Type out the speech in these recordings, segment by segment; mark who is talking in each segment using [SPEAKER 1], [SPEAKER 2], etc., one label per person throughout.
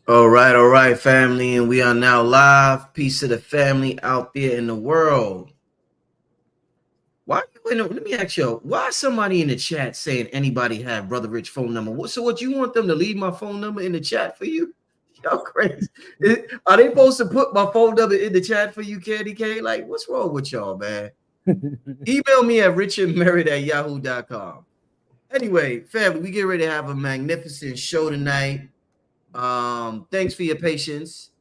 [SPEAKER 1] All right, family, and we are now live. Peace to the family out there in the world. Why you in let me ask you, why is somebody in the chat saying anybody have Brother Rich phone number? What you want them to leave my phone number in the chat for you? Y'all crazy. Are they supposed to put my phone number in the chat for you, Candy K? Like, what's wrong with y'all, man? Email me at richardmerritt@yahoo.com. Anyway, family, we get ready to have a magnificent show tonight. Thanks for your patience.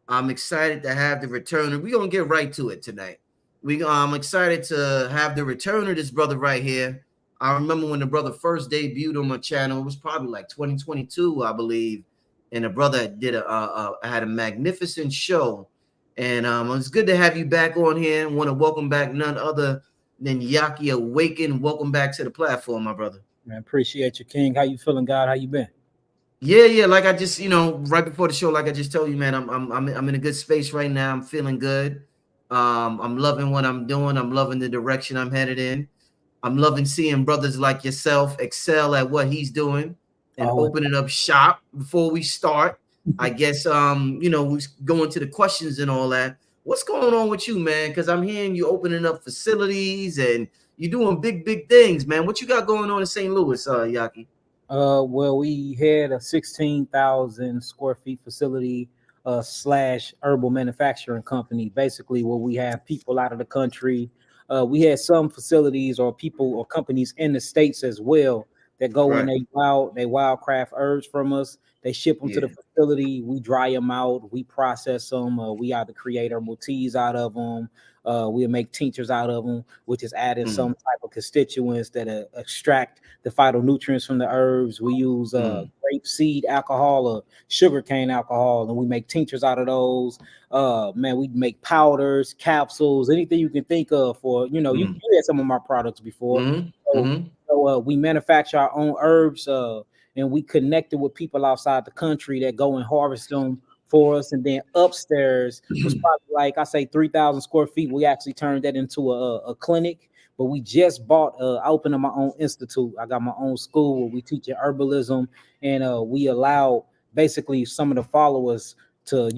[SPEAKER 1] I'm excited to have the returner. We're gonna get right to it tonight. I'm excited to have the returner, this brother right here. I remember when the brother first debuted on my channel. It was probably like 2022, I believe. And the brother did had a magnificent show. And it's good to have you back on here. I want to welcome back none other than Yaki Awaken. Welcome back to the platform, my brother.
[SPEAKER 2] Man, appreciate you, King. How you feeling, God? How you been?
[SPEAKER 1] Yeah. Like I just, right before the show, like I just told you, man, I'm in a good space right now. I'm feeling good. I'm loving what I'm doing. I'm loving the direction I'm headed in. I'm loving seeing brothers like yourself excel at what he's doing and opening up shop. Before we start, I guess we go into the questions and all that. What's going on with you, man? Because I'm hearing you opening up facilities and you're doing big things, man. What you got going on in St. Louis, Yaki?
[SPEAKER 2] Well, we had a 16,000 square feet facility slash herbal manufacturing company, basically where we have people out of the country. We had some facilities or people or companies in the States as well that go and they wildcraft herbs from us. They ship them to the facility. We dry them out. We process them. We either create herbal teas out of them. We'll make tinctures out of them, which is adding some type of constituents that extract the phytonutrients from the herbs. We use grape seed alcohol or sugarcane alcohol, and we make tinctures out of those. We make powders, capsules, anything you can think of for, you had some of my products before. So we manufacture our own herbs, and we connected with people outside the country that go and harvest them for us. And then upstairs was probably like I say 3,000 square feet. We actually turned that into a clinic. But we just bought, I opened up my own institute. I got my own school where we teach herbalism, and we allow basically some of the followers to,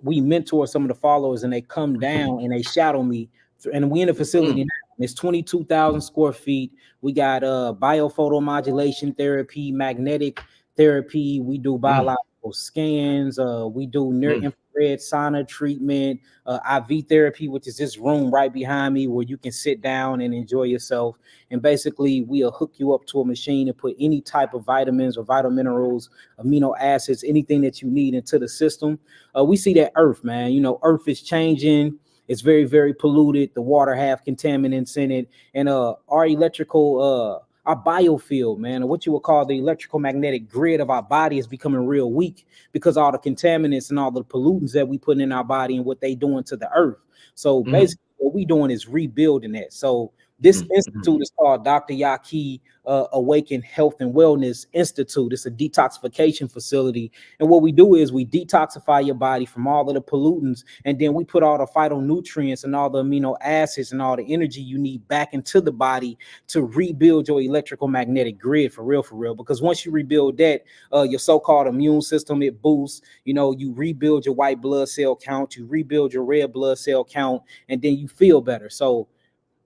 [SPEAKER 2] we mentor some of the followers, and they come down and they shadow me. And we in a facility now. It's 22,000 square feet. We got biophotomodulation therapy, magnetic therapy. We do biological scans. We do near infrared sauna treatment, IV therapy, which is this room right behind me where you can sit down and enjoy yourself. And basically, we'll hook you up to a machine and put any type of vitamins or vital minerals, amino acids, anything that you need into the system. We see that Earth, man. Earth is changing. It's very, very polluted. The water have contaminants in it. And our electrical, our biofield, man, or what you would call the electrical magnetic grid of our body is becoming real weak because all the contaminants and all the pollutants that we put in our body and what they doing to the earth. So basically what we doing is rebuilding that. So this institute is called Dr. Yaki Awaken Health and Wellness Institute. It's a detoxification facility. And what we do is we detoxify your body from all of the pollutants, and then we put all the phytonutrients and all the amino acids and all the energy you need back into the body to rebuild your electrical magnetic grid for real. Because once you rebuild that, your so-called immune system, it boosts. You rebuild your white blood cell count, you rebuild your red blood cell count, and then you feel better. So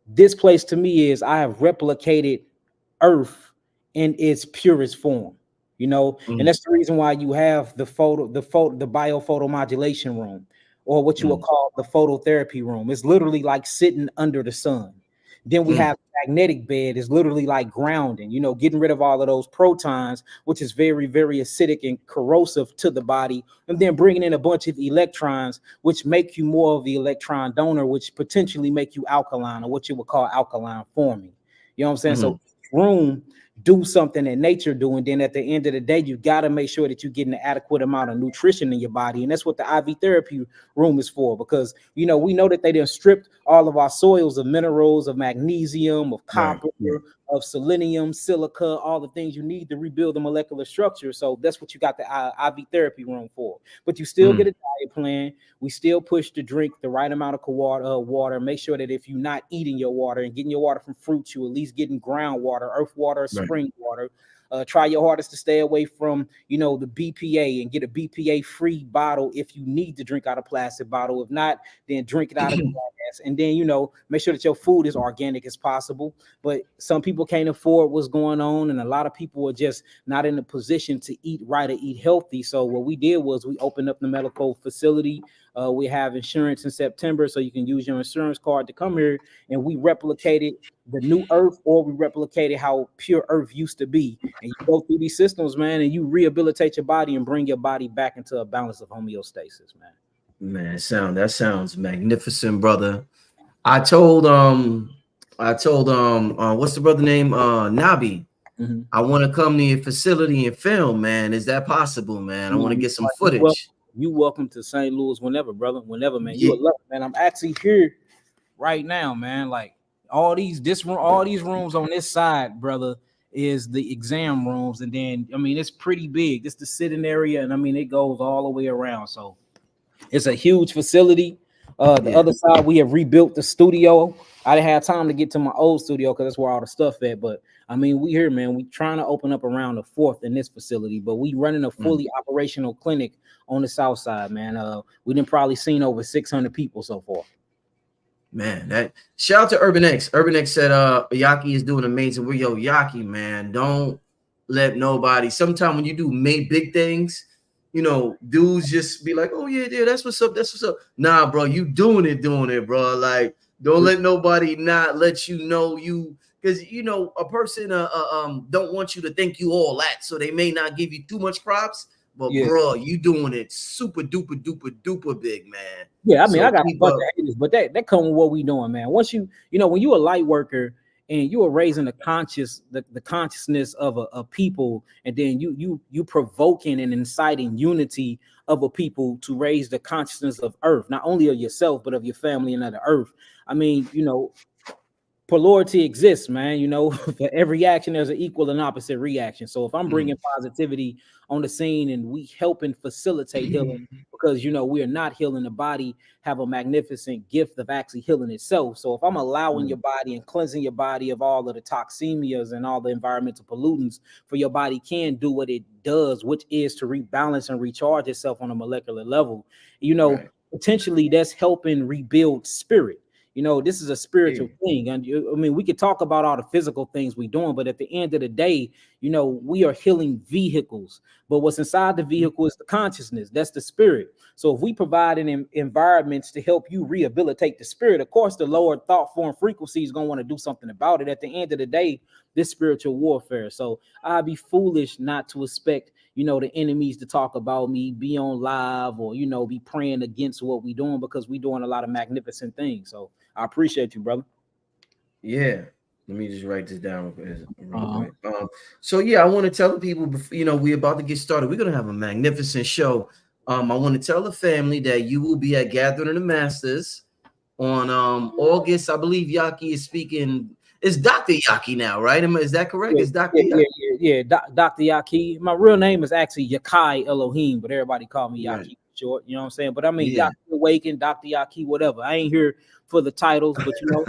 [SPEAKER 2] this place to me is I have replicated Earth in its purest form, and that's the reason why you have the biophotomodulation room, or what you will call the phototherapy room. It's literally like sitting under the sun. Then we have magnetic bed is literally like grounding, getting rid of all of those protons, which is very, very acidic and corrosive to the body, and then bringing in a bunch of electrons, which make you more of the electron donor, which potentially make you alkaline, or what you would call alkaline forming. You know what I'm saying? So room do something that nature do, and then at the end of the day, you got to make sure that you're getting an adequate amount of nutrition in your body. And that's what the IV therapy room is for, because we know that they done stripped all of our soils of minerals, of magnesium, of copper, of selenium, silica, all the things you need to rebuild the molecular structure. So that's what you got the IV therapy room for. But you still get a diet plan. We still push to drink the right amount of water. Make sure that if you're not eating your water and getting your water from fruits, you at least getting groundwater, earth water, spring water. Try your hardest to stay away from, you know, the BPA, and get a BPA free bottle if you need to drink out of plastic bottle. If not, then drink it out of glass. And then, you know, make sure that your food is organic as possible. But some people can't afford what's going on, and a lot of people are just not in a position to eat right or eat healthy. So what we did was we opened up the medical facility. We have insurance in September, so you can use your insurance card to come here, and we replicated the new earth, or we replicated how pure earth used to be. And you go through these systems, man, and you rehabilitate your body and bring your body back into a balance of homeostasis, man.
[SPEAKER 1] Man, that sounds magnificent, brother. I told what's the brother name? Nabi.
[SPEAKER 2] Mm-hmm.
[SPEAKER 1] I want to come to your facility and film, man. Is that possible, man? I want to get some footage.
[SPEAKER 2] You welcome to St. Louis whenever, brother. Whenever, man.
[SPEAKER 1] Yeah.
[SPEAKER 2] You love it, man. I'm actually here right now, man. Like all these rooms on this side, brother, is the exam rooms, and then I mean it's pretty big. It's the sitting area, and I mean it goes all the way around. So it's a huge facility. The other side, we have rebuilt the studio. I didn't have time to get to my old studio because that's where all the stuff at. But I mean, we here, man. We trying to open up around the 4th in this facility, but we running a fully operational clinic on the south side, man. We done probably seen over 600 people so far.
[SPEAKER 1] Man, that shout out to Urban X. Urban X said Yaki is doing amazing. We're Yaki, man. Don't let nobody. Sometimes when you do big things, you know, dudes just be like, oh yeah, that's what's up. That's what's up. Nah, bro, you doing it, bro. Like, don't let nobody not let you know you, because you know a person don't want you to think you all that, so they may not give you too much props. But bro, you doing it super duper big, man.
[SPEAKER 2] Yeah, I mean, I got a bunch of haters, but that come with what we doing, man. Once you know, when you a light worker and you are raising the consciousness of a people, and then you provoking and inciting unity of a people to raise the consciousness of earth, not only of yourself but of your family and of the earth. I mean, you know, polarity exists, man. You know, for every action there's an equal and opposite reaction. So if I'm bringing positivity on the scene and we helping facilitate healing, because you know we are not healing, the body have a magnificent gift of actually healing itself. So if I'm allowing your body and cleansing your body of all of the toxemias and all the environmental pollutants, for your body can do what it does, which is to rebalance and recharge itself on a molecular level, you know, potentially that's helping rebuild spirit. You know, this is a spiritual thing. And I mean, we could talk about all the physical things we're doing, but at the end of the day, you know, we are healing vehicles. But what's inside the vehicle is the consciousness. That's the spirit. So if we provide an environments to help you rehabilitate the spirit, of course, the lower thought form frequency is going to want to do something about it. At the end of the day, this spiritual warfare. So I'd be foolish not to expect, you know, the enemies to talk about me, be on live, or, you know, be praying against what we doing, because we doing a lot of magnificent things. So I appreciate you, brother.
[SPEAKER 1] Yeah. Let me just write this down real quick. So yeah, I want to tell the people, you know, we're about to get started. We're going to have a magnificent show. I want to tell the family that you will be at Gathering of the Masters on August. I believe Yaki is speaking. It's Dr. Yaki now, right? Is that correct?
[SPEAKER 2] Yeah,
[SPEAKER 1] it's Dr. Yaki?
[SPEAKER 2] Dr. Yaki. My real name is actually Yaki Elohim, but everybody call me Yaki for short. You know what I'm saying? But I mean, Dr. Awaken, Dr. Yaki, whatever. I ain't here for the titles, but you know,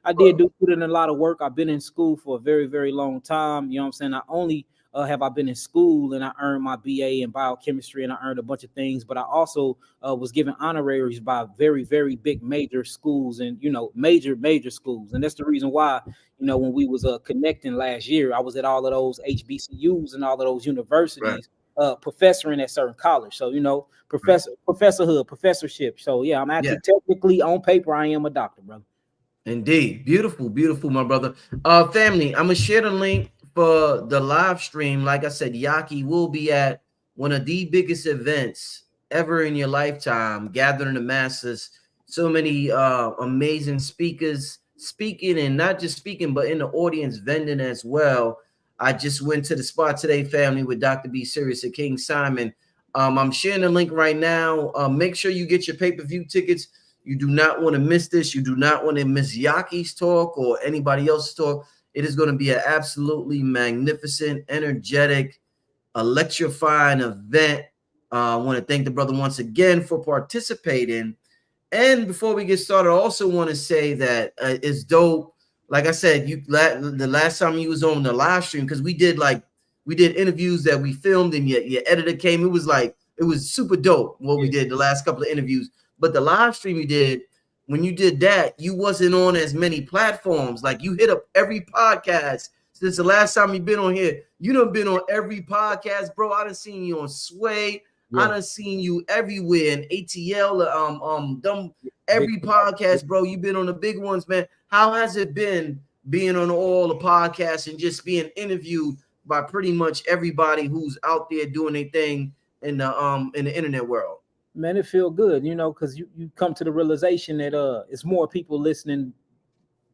[SPEAKER 2] I did put in a lot of work. I've been in school for a very, very long time. You know what I'm saying? Not only have I been in school and I earned my BA in biochemistry and I earned a bunch of things, but I also was given honoraries by very, very big major schools, and, you know, major schools. And that's the reason why, you know, when we was connecting last year, I was at all of those HBCUs and all of those universities, professoring at certain college. So, you know, professorhood, professorship. So yeah, I'm actually technically on paper, I am a doctor, brother.
[SPEAKER 1] Indeed. Beautiful, my brother. Family, I'm gonna share the link for the live stream. Like I said, Yaki will be at one of the biggest events ever in your lifetime, Gathering the Masses. So many amazing speakers speaking, and not just speaking, but in the audience vending as well. I just went to the spot today, family, with Dr. B. Sirius and King Simon. I'm sharing the link right now. Make sure you get your pay-per-view tickets. You do not want to miss this. You do not want to miss Yaki's talk or anybody else's talk. It is going to be an absolutely magnificent, energetic, electrifying event. I want to thank the brother once again for participating. And before we get started, I also want to say that it's dope. Like I said, the last time you was on the live stream, because we did like we did interviews that we filmed, and your editor came. It was super dope what we did the last couple of interviews. But the live stream you did, when you did that, you wasn't on as many platforms. Like, you hit up every podcast since the last time you've been on here. You done been on every podcast, bro. I done seen you on Sway. I done seen you everywhere in ATL, every podcast, bro. You've been on the big ones, man. How has it been being on all the podcasts and just being interviewed by pretty much everybody who's out there doing their thing in the internet world?
[SPEAKER 2] Man, it feel good, you know, because you come to the realization that it's more people listening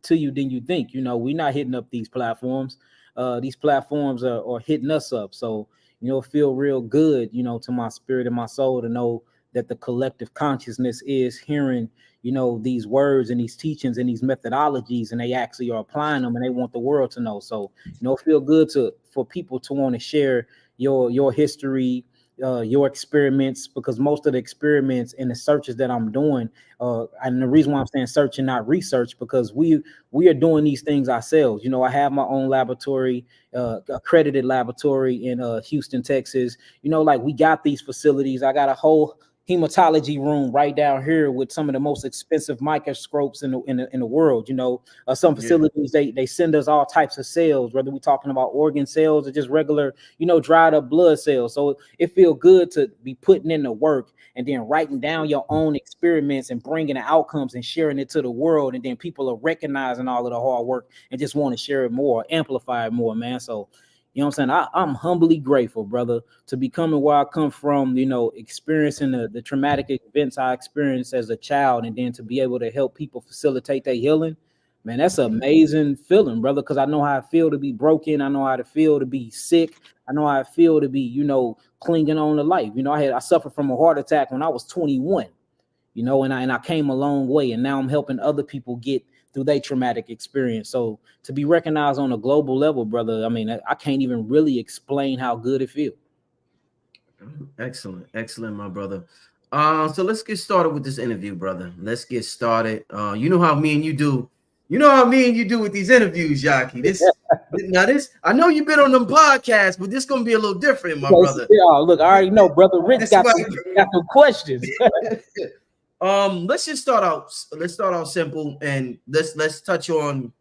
[SPEAKER 2] to you than you think. You know, we're not hitting up these platforms. These platforms are hitting us up. So, you know, feel real good, you know, to my spirit and my soul to know that the collective consciousness is hearing, you know, these words and these teachings and these methodologies, and they actually are applying them, and they want the world to know. So, you know, feel good for people to want to share your history, your experiments, because most of the experiments and the searches that I'm doing, and the reason why I'm saying search and not research, because we are doing these things ourselves. You know, I have my own laboratory, accredited laboratory in Houston, Texas. You know, like, we got these facilities. I got a whole hematology room right down here with some of the most expensive microscopes in the world. You know, some facilities, they send us all types of cells, whether we're talking about organ cells or just regular, you know, dried up blood cells. So it feels good to be putting in the work and then writing down your own experiments and bringing the outcomes and sharing it to the world. And then people are recognizing all of the hard work and just want to share it more, amplify it more, man. So, you know what I'm saying? I'm humbly grateful, brother, to be coming where I come from, you know, experiencing the traumatic events I experienced as a child, and then to be able to help people facilitate their healing. Man, that's an amazing feeling, brother, because I know how I feel to be broken. I know how to feel to be sick. I know how I feel to be, you know, clinging on to life. You know, I suffered from a heart attack when I was 21, you know, and I came a long way, and now I'm helping other people get through their traumatic experience. So to be recognized on a global level, brother, I mean, I can't even really explain how good it feels.
[SPEAKER 1] Excellent, my brother. So let's get started with this interview, brother. Let's get started. You know how me and you do. You know how me and you do with these interviews, Yaki. This, I know you've been on them podcasts, but this gonna be a little different, my brother.
[SPEAKER 2] Yeah, look, I already know, brother. Rich got some questions.
[SPEAKER 1] Let's just start out. Let's start out simple, and let's touch on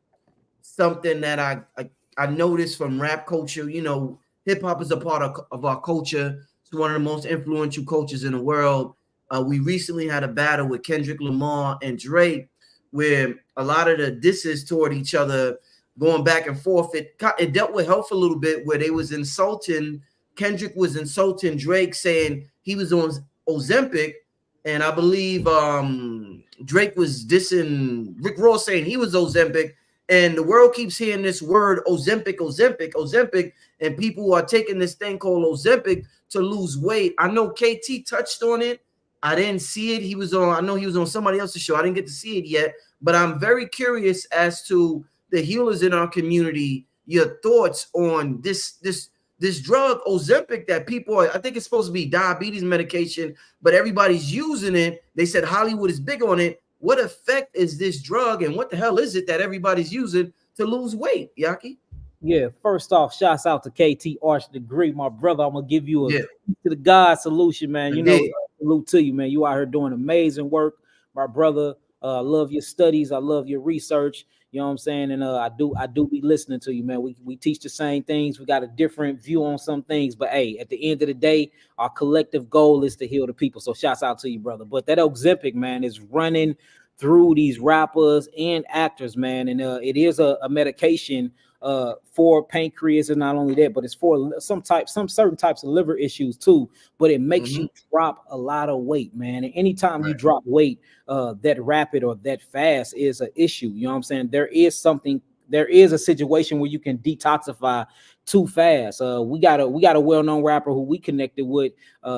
[SPEAKER 1] something that I noticed from rap culture. You know, hip hop is a part of our culture. It's one of the most influential cultures in the world. We recently had a battle with Kendrick Lamar and Drake, where a lot of the disses toward each other, going back and forth. It dealt with health a little bit, where they was insulting. Kendrick was insulting Drake, saying he was on Ozempic. And I believe Drake was dissing Rick Ross, saying he was Ozempic. And the world keeps hearing this word Ozempic, and people are taking this thing called Ozempic to lose weight. I know KT touched on it. I didn't see it. I know he was on somebody else's show. I didn't get to see it yet, but I'm very curious as to the healers in our community, your thoughts on this drug Ozempic that people I think it's supposed to be diabetes medication, but everybody's using it. They said Hollywood is big on it. What effect is this drug, and what the hell is it that everybody's using to lose weight, Yaki?
[SPEAKER 2] Yeah, first off, shouts out to KT Arch Degree, my brother. I'm gonna give you a to the God solution, man. You know, salute to you, man. You out here doing amazing work, my brother. I love your studies. I love your research. You know what I'm saying? And I do be listening to you, man. We teach the same things. We got a different view on some things, but hey, at the end of the day, our collective goal is to heal the people. So shouts out to you, brother. But that Ozempic, man, is running through these rappers and actors, man. And it is a medication for pancreas, and not only that, but it's for some certain types of liver issues too. But it makes you drop a lot of weight, man. And anytime you drop weight that rapid or that fast is an issue. You know what I'm saying? There is a situation where you can detoxify too fast. We got a well-known rapper who we connected with.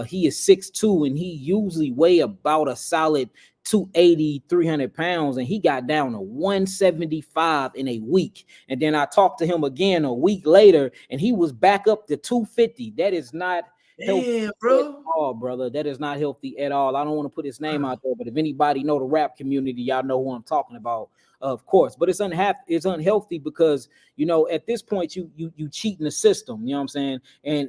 [SPEAKER 2] He is 6'2", and he usually weigh about a solid 280, 300 pounds, and he got down to 175 in a week. And then I talked to him again a week later, and he was back up to 250. That is not healthy
[SPEAKER 1] Damn,
[SPEAKER 2] at
[SPEAKER 1] bro.
[SPEAKER 2] all, brother. That is not healthy at all. I don't want to put his name out there, but if anybody know the rap community, y'all know who I'm talking about, of course. But it's unhealthy because, you know, at this point you cheating the system. You know what I'm saying?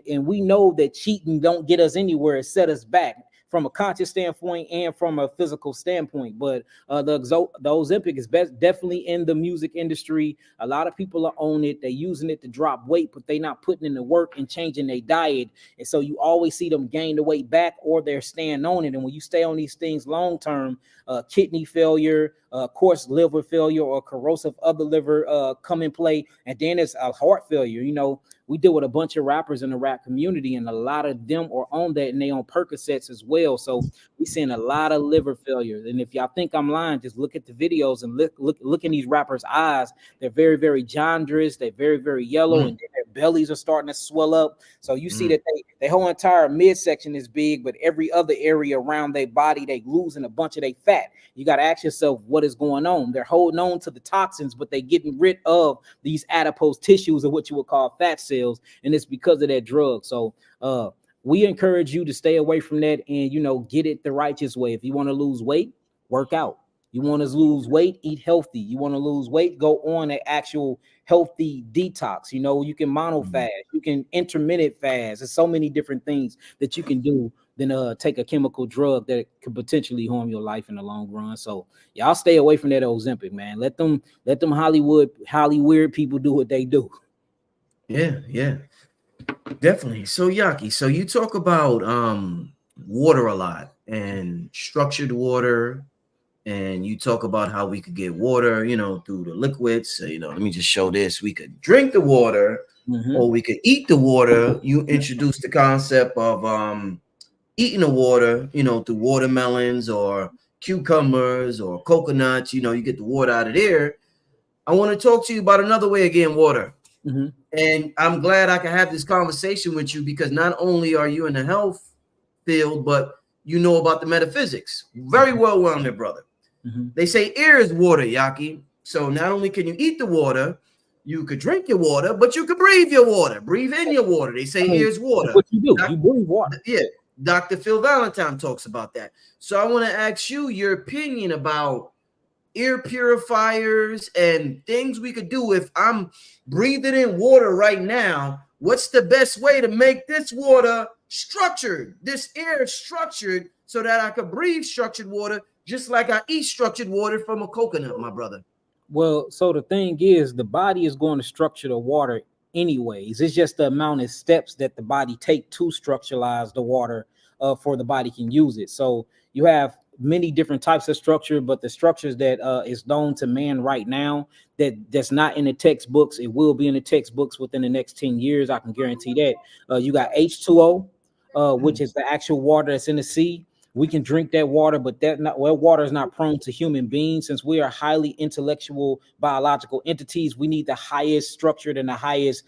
[SPEAKER 2] And we know that cheating don't get us anywhere. It set us back from a conscious standpoint and from a physical standpoint. But the Ozempic is definitely in the music industry. A lot of people are on it. They're using it to drop weight, but they're not putting in the work and changing their diet. And so you always see them gain the weight back, or they're staying on it. And when you stay on these things long term, kidney failure, of course, liver failure or corrosive of the liver come in play. And then it's a heart failure. You know, we deal with a bunch of rappers in the rap community, and a lot of them are on that, and they on Percocets as well. So we seeing a lot of liver failure. And if y'all think I'm lying, just look at the videos and look in these rappers' eyes. They're very, very jaundiced. They're very, very yellow, and then their bellies are starting to swell up. So you see that their whole entire midsection is big, but every other area around their body, they losing a bunch of their fat. You got to ask yourself what is going on. They're holding on to the toxins, but they're getting rid of these adipose tissues, or what you would call fat cells, and it's because of that drug. So we encourage you to stay away from that and, you know, get it the righteous way. If you want to lose weight, work out. You want to lose weight, eat healthy. You want to lose weight, go on an actual healthy detox. You know, you can mono fast, you can intermittent fast. There's so many different things that you can do than take a chemical drug that could potentially harm your life in the long run. So y'all stay away from that Ozempic, man. Let them Hollywood people do what they do.
[SPEAKER 1] Yeah, definitely. So Yaki, so you talk about water a lot and structured water, and you talk about how we could get water, you know, through the liquids. So, you know, let me just show this. We could drink the water, or we could eat the water. You introduced the concept of eating the water, you know, through watermelons or cucumbers or coconuts. You know, you get the water out of there. I want to talk to you about another way of getting water. And I'm glad I can have this conversation with you, because not only are you in the health field, but you know about the metaphysics very well-rounded, brother. They say air is water, Yaki. So not only can you eat the water, you could drink your water, but you could breathe your water, breathe in your water. They say air is water.
[SPEAKER 2] What you do, you breathe water.
[SPEAKER 1] Yeah, Dr. Phil Valentine talks about that. So I want to ask you your opinion about air purifiers and things we could do. If I'm breathing in water right now, what's the best way to make this water structured, this air structured, so that I could breathe structured water just like I eat structured water from a coconut, my brother?
[SPEAKER 2] Well, so the thing is, the body is going to structure the water anyways. It's just the amount of steps that the body take to structuralize the water for the body can use it. So you have many different types of structure, but the structures that is known to man right now, that's not in the textbooks, it will be in the textbooks within the next 10 years. I can guarantee that. You got H2O, which is the actual water that's in the sea. We can drink that water, but water is not prone to human beings. Since we are highly intellectual biological entities, we need the highest structured and the highest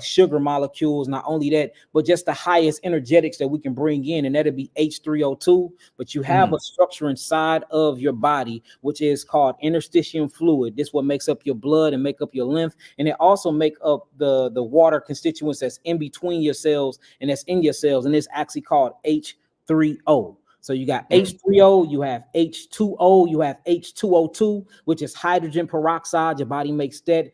[SPEAKER 2] sugar molecules. Not only that, but just the highest energetics that we can bring in, and that'll be H3O2. But you have a structure inside of your body, which is called interstitium fluid. This what makes up your blood and make up your lymph, and it also make up the water constituents that's in between your cells and that's in your cells, and it's actually called H3O. So you got H3O, you have H2O, you have H2O2, which is hydrogen peroxide. Your body makes that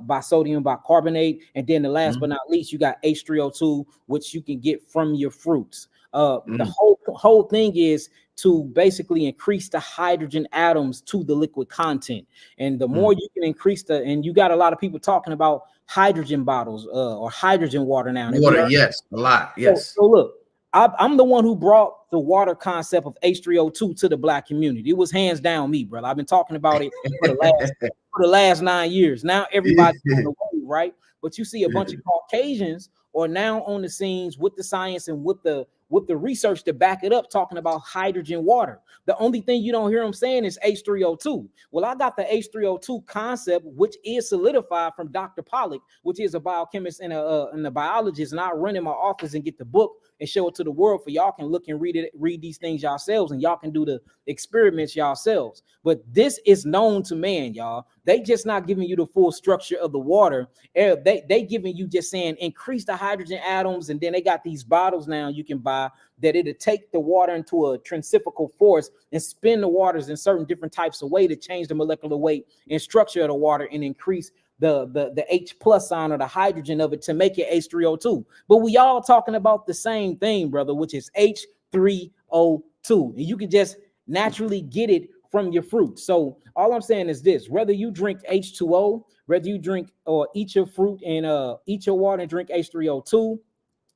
[SPEAKER 2] by sodium bicarbonate. And then the last but not least, you got H3O2, which you can get from your fruits. The whole thing is to basically increase the hydrogen atoms to the liquid content. And the more you can increase and you got a lot of people talking about hydrogen bottles or hydrogen water now.
[SPEAKER 1] Water, yes, a lot, yes.
[SPEAKER 2] So look, I'm the one who brought the water concept of H3O2 to the Black community. It was hands down me, brother. I've been talking about it for the last 9 years. Now everybody's on the way, right? But you see a bunch of Caucasians are now on the scenes with the science and with the research to back it up, talking about hydrogen water. The only thing you don't hear them saying is H3O2. Well, I got the H3O2 concept, which is solidified from Dr. Pollack, which is a biochemist and a biologist, and I run in my office and get the book and show it to the world for y'all can look and read these things yourselves, and y'all can do the experiments yourselves. But this is known to man, y'all. They just not giving you the full structure of the water. They giving you just saying increase the hydrogen atoms, and then they got these bottles now you can buy that it'll take the water into a centrifugal force and spin the waters in certain different types of way to change the molecular weight and structure of the water and increase the H plus sign or the hydrogen of it to make it H3O2. But we all talking about the same thing, brother, which is H3O2. And you can just naturally get it from your fruit. So all I'm saying is this: whether you drink H2O, whether you drink or eat your fruit and eat your water and drink H3O2,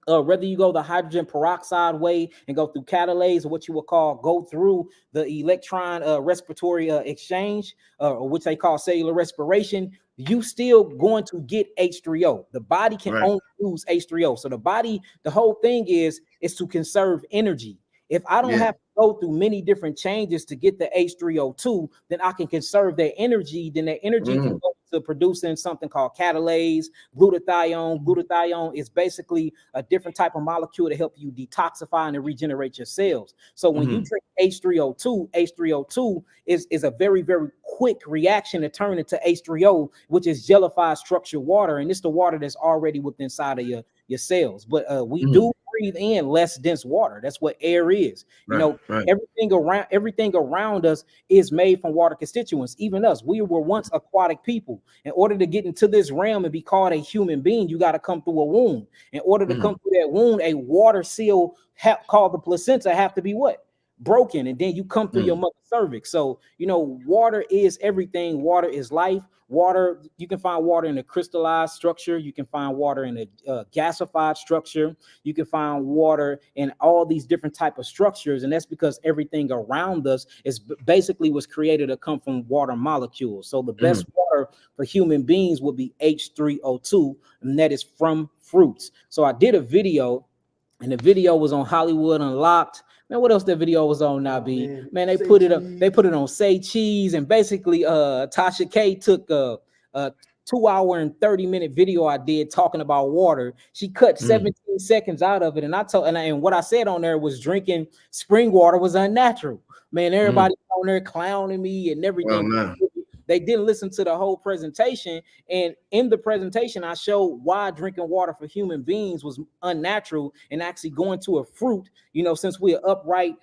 [SPEAKER 2] whether you go the hydrogen peroxide way and go through catalase, or what you would call go through the electron respiratory exchange, or which they call cellular respiration, you still going to get H3O. The body can only use H3O. So the whole thing is to conserve energy. If I don't have to go through many different changes to get the H3O2, then I can conserve that energy. Then that energy can go to producing something called catalase, glutathione. Glutathione is basically a different type of molecule to help you detoxify and regenerate your cells. So when you drink H3O2 is a very, very quick reaction to turn into H3O, which is jellified structured water. And it's the water that's already within inside of your cells. But we do breathe in less dense water. That's what air is. Everything around us is made from water constituents. Even us, we were once aquatic people. In order to get into this realm and be called a human being, you got to come through a womb. In order to come through that womb, a water seal called the placenta have to be what? Broken, and then you come through your mother's cervix. So water is everything. Water is life. Water, you can find water in a crystallized structure. You can find water in a gasified structure. You can find water in all these different type of structures, and that's because everything around us is basically was created to come from water molecules. So the best water for human beings would be H3O2, and that is from fruits. So I did a video, and the video was on Hollywood Unlocked. Man, what else that video was on now, B? Man, they put it up. They put it on Say Cheese, and basically, Tasha K took a 2-hour and 30-minute video I did talking about water. She cut 17 seconds out of it, and and what I said on there was drinking spring water was unnatural. Man, everybody on there clowning me and everything.
[SPEAKER 1] Oh,
[SPEAKER 2] they didn't listen to the whole presentation. And in the presentation, I showed why drinking water for human beings was unnatural, and actually going to a fruit, since we're upright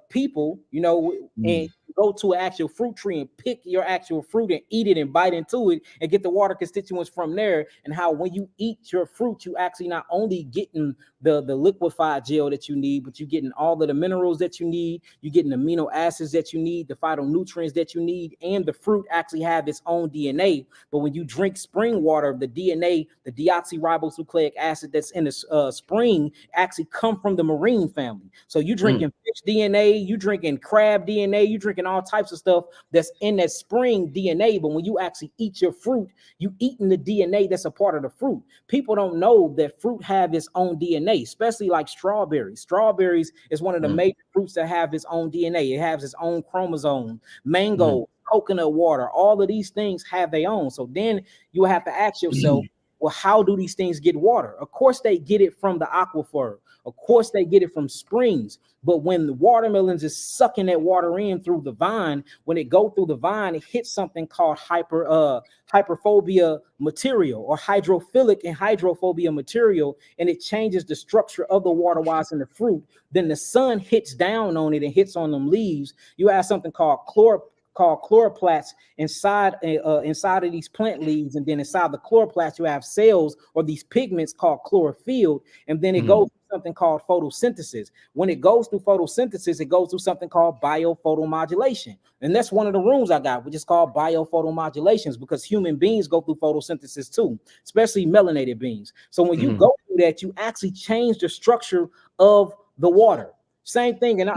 [SPEAKER 2] people, and go to an actual fruit tree and pick your actual fruit and eat it and bite into it and get the water constituents from there. And how when you eat your fruit, you actually not only getting the liquefied gel that you need, but you're getting all of the minerals that you need, you're getting amino acids that you need, the phytonutrients that you need, and the fruit actually have its own DNA. But when you drink spring water, the DNA, the deoxyribonucleic acid that's in the spring actually come from the marine family. So you drinking fish DNA, you drinking crab DNA, you drinking all types of stuff that's in that spring DNA. But when you actually eat your fruit, you eating the DNA that's a part of the fruit. People don't know that fruit have its own DNA, especially like strawberries. Strawberries is one of the major fruits that have its own DNA. It has its own chromosome. Mango, coconut water, all of these things have their own. So then you have to ask yourself, well, how do these things get water? Of course, they get it from the aquifer. Of course, they get it from springs. But when the watermelons is sucking that water in through the vine, when it go through the vine, it hits something called hyperphobia material, or hydrophilic and hydrophobia material, and it changes the structure of the water while it's in the fruit. Then the sun hits down on it and hits on them leaves. You have something called chloroplasts inside of these plant leaves, and then inside the chloroplast you have cells or these pigments called chlorophyll, and then it goes through something called photosynthesis. When it goes through photosynthesis, it goes through something called biophotomodulation, and that's one of the rooms I got, which is called biophotomodulations, because human beings go through photosynthesis too, especially melanated beings. So when you go through that, you actually change the structure of the water. Same thing, and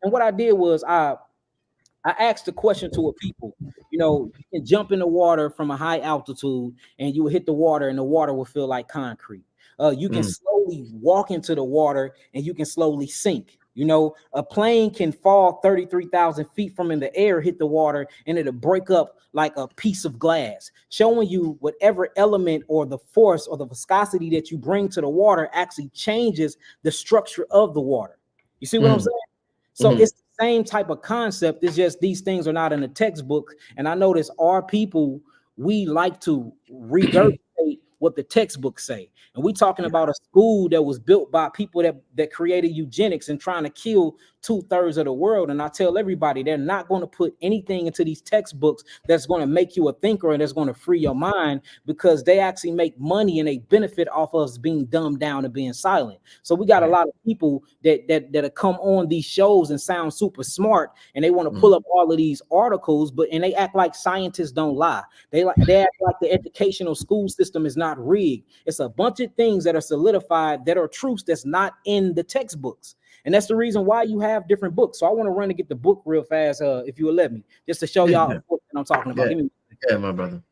[SPEAKER 2] what I did was I asked the question to a people, you can jump in the water from a high altitude and you will hit the water and the water will feel like concrete. You can slowly walk into the water and you can slowly sink. You know, a plane can fall 33,000 feet from in the air, hit the water, and it'll break up like a piece of glass, showing you whatever element or the force or the viscosity that you bring to the water actually changes the structure of the water. You see what I'm saying? So it's the same type of concept. It's just these things are not in the textbook. And I notice our people, we like to regurgitate what the textbooks say. And we talking about a school that was built by people that created eugenics and trying to kill 2/3 of the world. And I tell everybody, they're not going to put anything into these textbooks that's going to make you a thinker and that's going to free your mind, because they actually make money and they benefit off of us being dumbed down and being silent. So we got a lot of people that come on these shows and sound super smart, and they want to pull up all of these articles, and they act like scientists don't lie. They act like the educational school system is not rigged. It's a bunch of things that are solidified that are truths that's not in the textbooks. And that's the reason why you have different books. So I want to run and get the book real fast, if you will let me, just to show y'all what I'm talking about.
[SPEAKER 1] Yeah, my brother.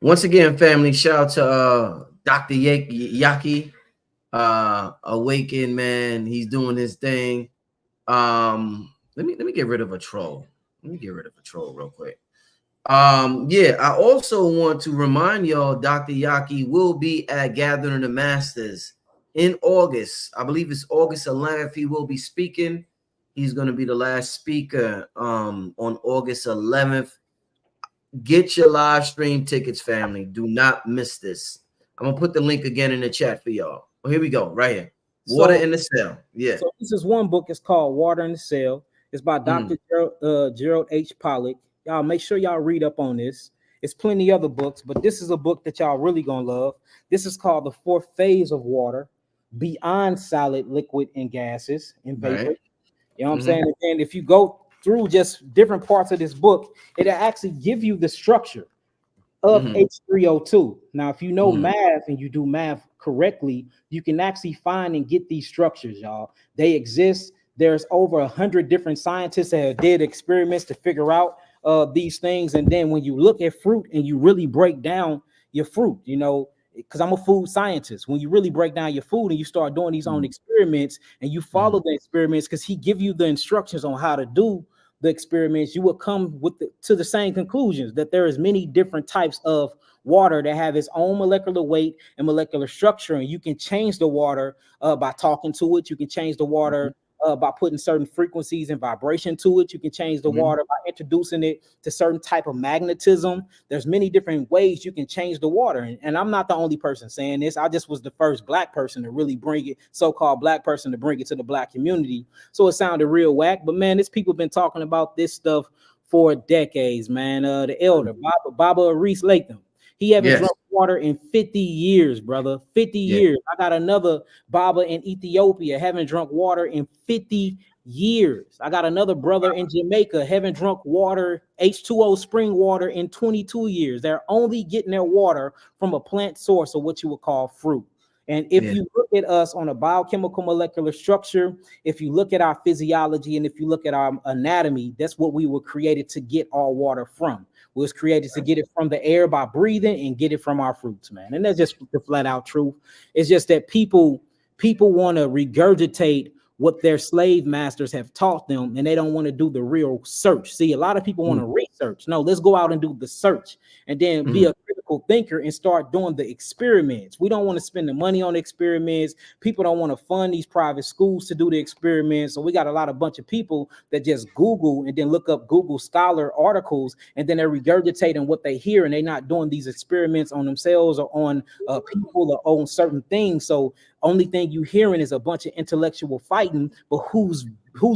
[SPEAKER 1] Once again, family, shout out to Dr. Yaki, Awaken, man. He's doing his thing. Let me get rid of a troll. Let me get rid of a troll real quick. Yeah, I also want to remind y'all, Dr. Yaki will be at Gathering of the Masters in August. I believe it's August 11th. He will be speaking. He's going to be the last speaker on August 11th. Get your live stream tickets, family. Do not miss this. I'm going to put the link again in the chat for y'all. Well, here we go, right here. Water in the Cell. Yeah.
[SPEAKER 2] So this is one book. It's called Water in the Cell. It's by Dr. Gerald H. Pollack. Y'all make sure y'all read up on this. It's plenty other books, but this is a book that y'all really gonna love. This is called The Fourth Phase of Water, Beyond Solid, Liquid, and Gases and Vapor. Right. You know what I'm saying? And if you go through just different parts of this book, it'll actually give you the structure of H3O2. Now, if you know math and you do math correctly, you can actually find and get these structures, y'all. They exist. There's over 100 different scientists that did experiments to figure out these things. And then when you look at fruit and you really break down your fruit, you know, because I'm a food scientist, when you really break down your food and you start doing these own experiments and you follow the experiments, because he give you the instructions on how to do the experiments, you will come to the same conclusions, that there is many different types of water that have its own molecular weight and molecular structure, and you can change the water by talking to it. You can change the water by putting certain frequencies and vibration to it. You can change the water by introducing it to certain type of magnetism. There's many different ways you can change the water. And I'm not the only person saying this. I just was the first black person to really bring it, so-called black person to bring it to the black community. So it sounded real whack, but man, this people been talking about this stuff for decades, man. The elder, Baba Reese Latham, he haven't drunk water in 50 years, brother. 50 years. I got another Baba in Ethiopia, haven't drunk water in 50 years. I got another brother in Jamaica, haven't drunk water, H2O spring water, in 22 years. They're only getting their water from a plant source, or what you would call fruit. And if you look at us on a biochemical molecular structure, if you look at our physiology, and if you look at our anatomy, that's what we were created to get our water from. We was created to get it from the air by breathing and get it from our fruits, man. And that's just the flat out truth. It's just that people want to regurgitate what their slave masters have taught them, and they don't want to do the real search. See, a lot of people want to research. No, let's go out and do the search, and then be a critical thinker and start doing the experiments. We don't want to spend the money on experiments. People don't want to fund these private schools to do the experiments. So we got a bunch of people that just Google and then look up Google Scholar articles, and then they're regurgitating what they hear, and they're not doing these experiments on themselves or on people or on certain things. So only thing you hearing is a bunch of intellectual fighting, but who's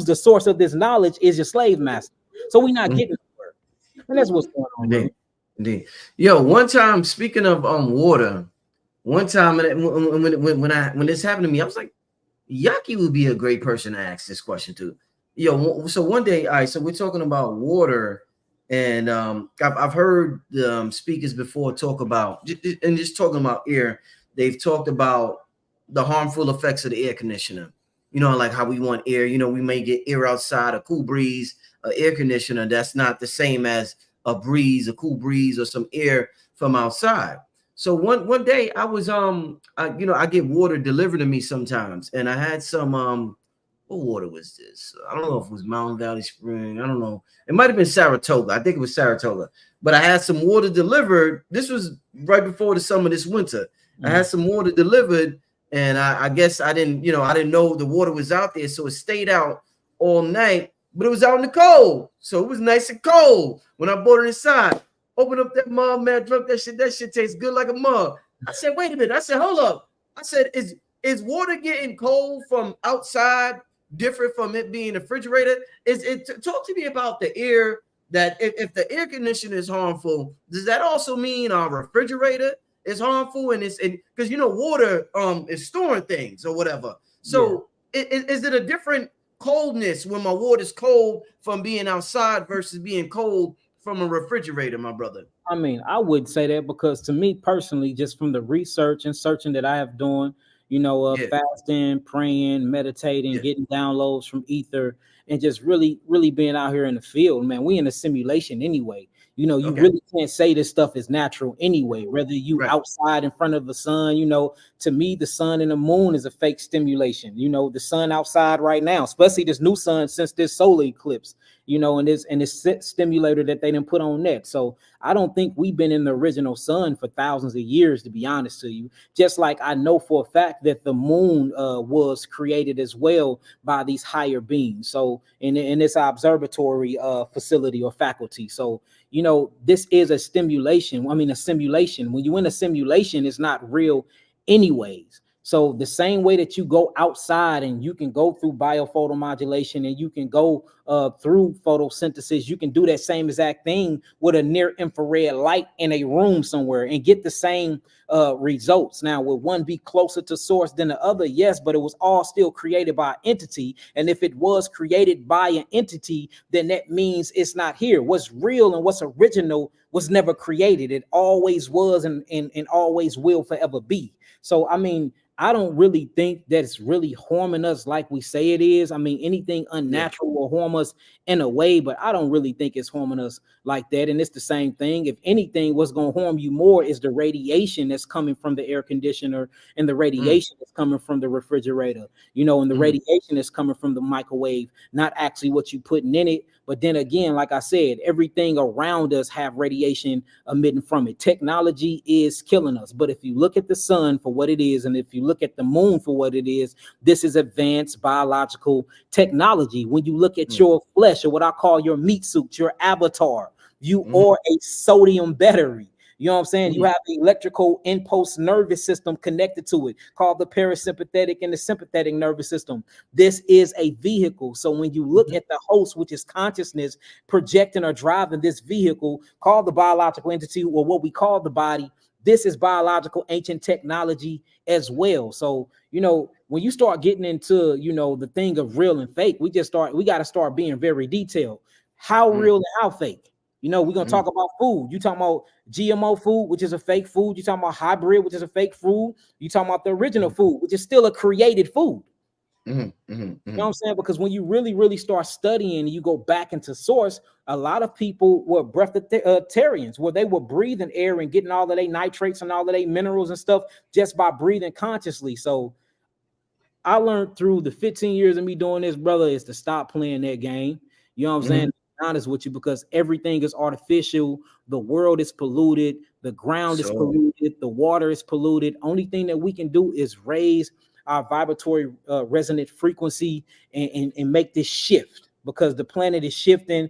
[SPEAKER 2] the source of this knowledge is your slave master. So we're not getting nowhere. And that's what's going on.
[SPEAKER 1] Indeed. Yo, one time, speaking of water, one time when this happened to me, I was like, Yaki would be a great person to ask this question to. Yo, so one day, all right, so we're talking about water, and I've heard speakers before talk about, and just talking about air, they've talked about the harmful effects of the air conditioner. You know, like how we want air, you know, we may get air outside, a cool breeze, an air conditioner. That's not the same as a breeze, a cool breeze, or some air from outside. So one day I was, I get water delivered to me sometimes, and I had some what water was this? I don't know if it was Mountain Valley Spring. I don't know. It might have been Saratoga. I think it was Saratoga. But I had some water delivered. This was right before the summer this winter. I had some water delivered, and I guess I didn't know the water was out there, so it stayed out all night. But it was out in the cold, so it was nice and cold when I brought it inside. Opened up that mug, man, drunk that shit. That shit tastes good like a mug. I said, wait a minute. I said, hold up. I said, is water getting cold from outside different from it being a refrigerator? Talk to me about the air, that if the air conditioner is harmful, does that also mean our refrigerator is harmful? And it's because water is storing things or whatever. So is it a different coldness when my water is cold from being outside versus being cold from a refrigerator, my brother?
[SPEAKER 2] I mean, I would say that because to me personally, just from the research and searching that I have done, fasting, praying, meditating, getting downloads from ether, and just really, really being out here in the field, man, we in a simulation anyway. You really can't say this stuff is natural anyway, whether you outside in front of the sun. To me, the sun and the moon is a fake stimulation. The sun outside right now, especially this new sun since this solar eclipse, and this stimulator that they didn't put on net. So I don't think we've been in the original sun for thousands of years, to be honest to you. Just like I know for a fact that the moon was created as well by these higher beings. So in this observatory facility or faculty. So this is a stimulation. A simulation. When you're in a simulation, it's not real anyways. So the same way that you go outside and you can go through biophotomodulation and you can go through photosynthesis, you can do that same exact thing with a near infrared light in a room somewhere and get the same results. Now, will one be closer to source than the other? Yes, but it was all still created by an entity. And if it was created by an entity, then that means it's not here. What's real and what's original was never created. It always was and always will forever be. So, I don't really think that it's really harming us like we say it is. Anything unnatural will harm us in a way, but I don't really think it's harming us like that. And it's the same thing. If anything, what's going to harm you more is the radiation that's coming from the air conditioner and the radiation that's coming from the refrigerator, and the radiation that's coming from the microwave, not actually what you putting in it. But then again, like I said, everything around us have radiation emitting from it. Technology is killing us. But if you look at the sun for what it is, and if you look at the moon for what it is, this is advanced biological technology. When you look at your flesh, or what I call your meat suit, your avatar, you are a sodium battery. You know what I'm saying? You have the electrical impulse nervous system connected to it called the parasympathetic and the sympathetic nervous system. This is a vehicle. So when you look at the host, which is consciousness projecting or driving this vehicle called the biological entity, or what we call the body, this is biological ancient technology as well. So, when you start getting into, the thing of real and fake, we got to start being very detailed. How real and how fake? We're going to talk about food. You talking about GMO food, which is a fake food. You talking about hybrid, which is a fake food. You talking about the original food, which is still a created food. You know what I'm saying? Because when you really, really start studying, you go back into source, a lot of people were breatharians, where they were breathing air and getting all of their nitrates and all of their minerals and stuff just by breathing consciously. So I learned through the 15 years of me doing this, brother, is to stop playing that game. You know what I'm saying? Honest with you, because everything is artificial. The world is polluted. The ground is polluted. The water is polluted. Only thing that we can do is raise our vibratory resonant frequency and make this shift, because the planet is shifting.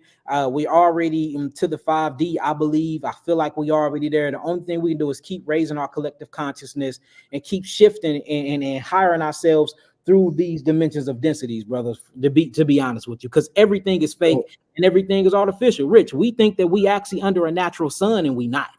[SPEAKER 2] We already to the 5D, I believe. I feel like we already there. The only thing we can do is keep raising our collective consciousness and keep shifting and hiring ourselves through these dimensions of densities, brothers, to be honest with you, because everything is fake and everything is artificial. Rich, we think that we actually under a natural sun and we not.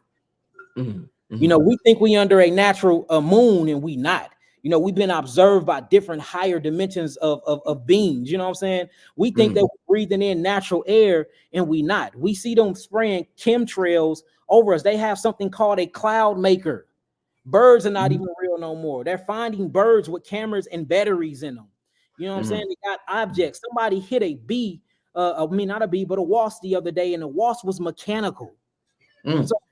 [SPEAKER 2] We think we under a natural moon and we not. We've been observed by different higher dimensions of beings. You know what I'm saying? We think that we're breathing in natural air and we not. We see them spraying chemtrails over us. They have something called a cloud maker. Birds are not even real no more. They're finding birds with cameras and batteries in them. You know what I'm saying? They got objects. Somebody hit a bee, not a bee, but a wasp the other day, and the wasp was mechanical.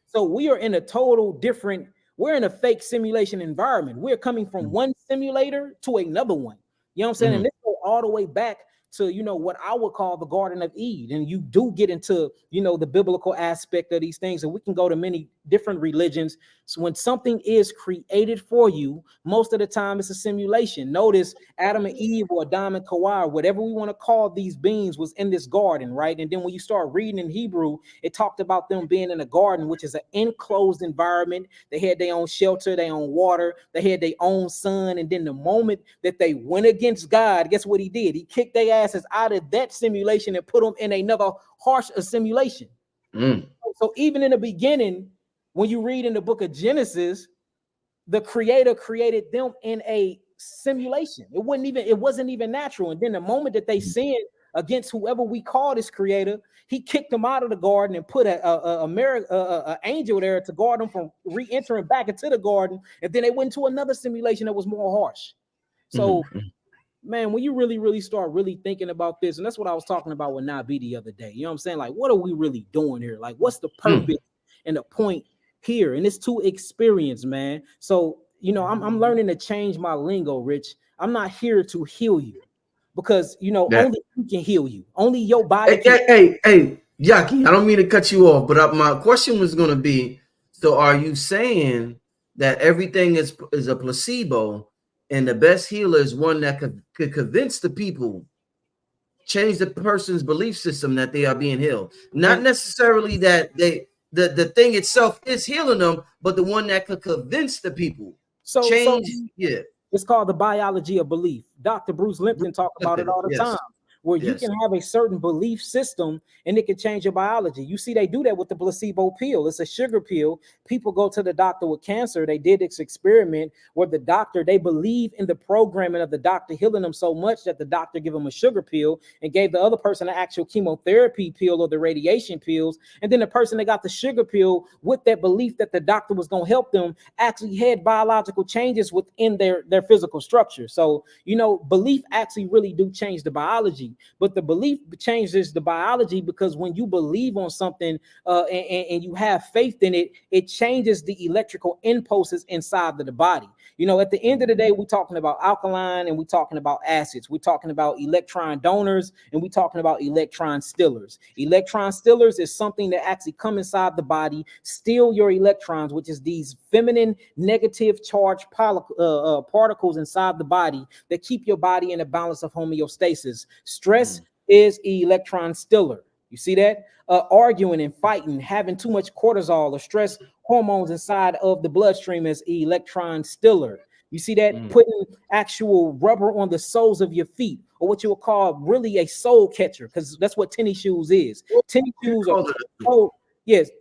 [SPEAKER 2] So we are in a total different, we're in a fake simulation environment. We're coming from one simulator to another one. You know what I'm saying? And this go all the way back to, you know, what I would call the Garden of Eden. And you do get into, you know, the biblical aspect of these things, and we can go to many different religions. So when something is created for you, most of the time it's a simulation. Notice Adam and Eve, or Adam and Kawhi, whatever we want to call these beings, was in this garden, right? And then when you start reading in Hebrew, it talked about them being in a garden, which is an enclosed environment. They had their own shelter, their own water, they had their own sun. And then the moment that they went against God, guess what he did? He kicked their asses out of that simulation and put them in another harsh simulation. So even in the beginning, when you read in the book of Genesis, the creator created them in a simulation. It wasn't even natural. And then the moment that they sinned against whoever we call this creator, he kicked them out of the garden and put a angel there to guard them from re-entering back into the garden. And then they went to another simulation that was more harsh. So man, when you really start really thinking about this, and that's what I was talking about with Nabi the other day, you know what I'm saying? Like, what are we really doing here? Like, what's the purpose and the point here? And it's to experience, man. So, you know, I'm learning to change my lingo, Rich. I'm not here to heal you, because, you know, only you can heal you. Only your body
[SPEAKER 1] Hey, Yaki, I don't mean to cut you off, but my question was going to be, so are you saying that everything is a placebo, and the best healer is one that could convince the people, change the person's belief system that they are being healed? Not necessarily that the thing itself is healing them, but the one that could convince the people. Change.
[SPEAKER 2] It's called the biology of belief. Dr. Bruce Lipton talks about it all the time, where you can have a certain belief system and it can change your biology. You see, they do that with the placebo pill. It's a sugar pill. People go to the doctor with cancer. They did this experiment where the doctor, they believe in the programming of the doctor healing them so much that the doctor gave them a sugar pill and gave the other person an actual chemotherapy pill or the radiation pills. And then the person that got the sugar pill, with that belief that the doctor was going to help them, actually had biological changes within their physical structure. So, you know, belief actually really do change the biology. But the belief changes the biology, because when you believe on something and you have faith in it, it changes the electrical impulses inside of the body. You know, at the end of the day, we're talking about alkaline and we're talking about acids. We're talking about electron donors and we're talking about electron stealers. Electron stealers is something that actually come inside the body, steal your electrons, which is these feminine negative charged particles inside the body that keep your body in a balance of homeostasis. Stress is electron stealer. You see that? Arguing and fighting, having too much cortisol or stress hormones inside of the bloodstream is electron stealer. You see that? Putting actual rubber on the soles of your feet, or what you would call really a soul catcher, because that's what tennis shoes is. Tennis shoes are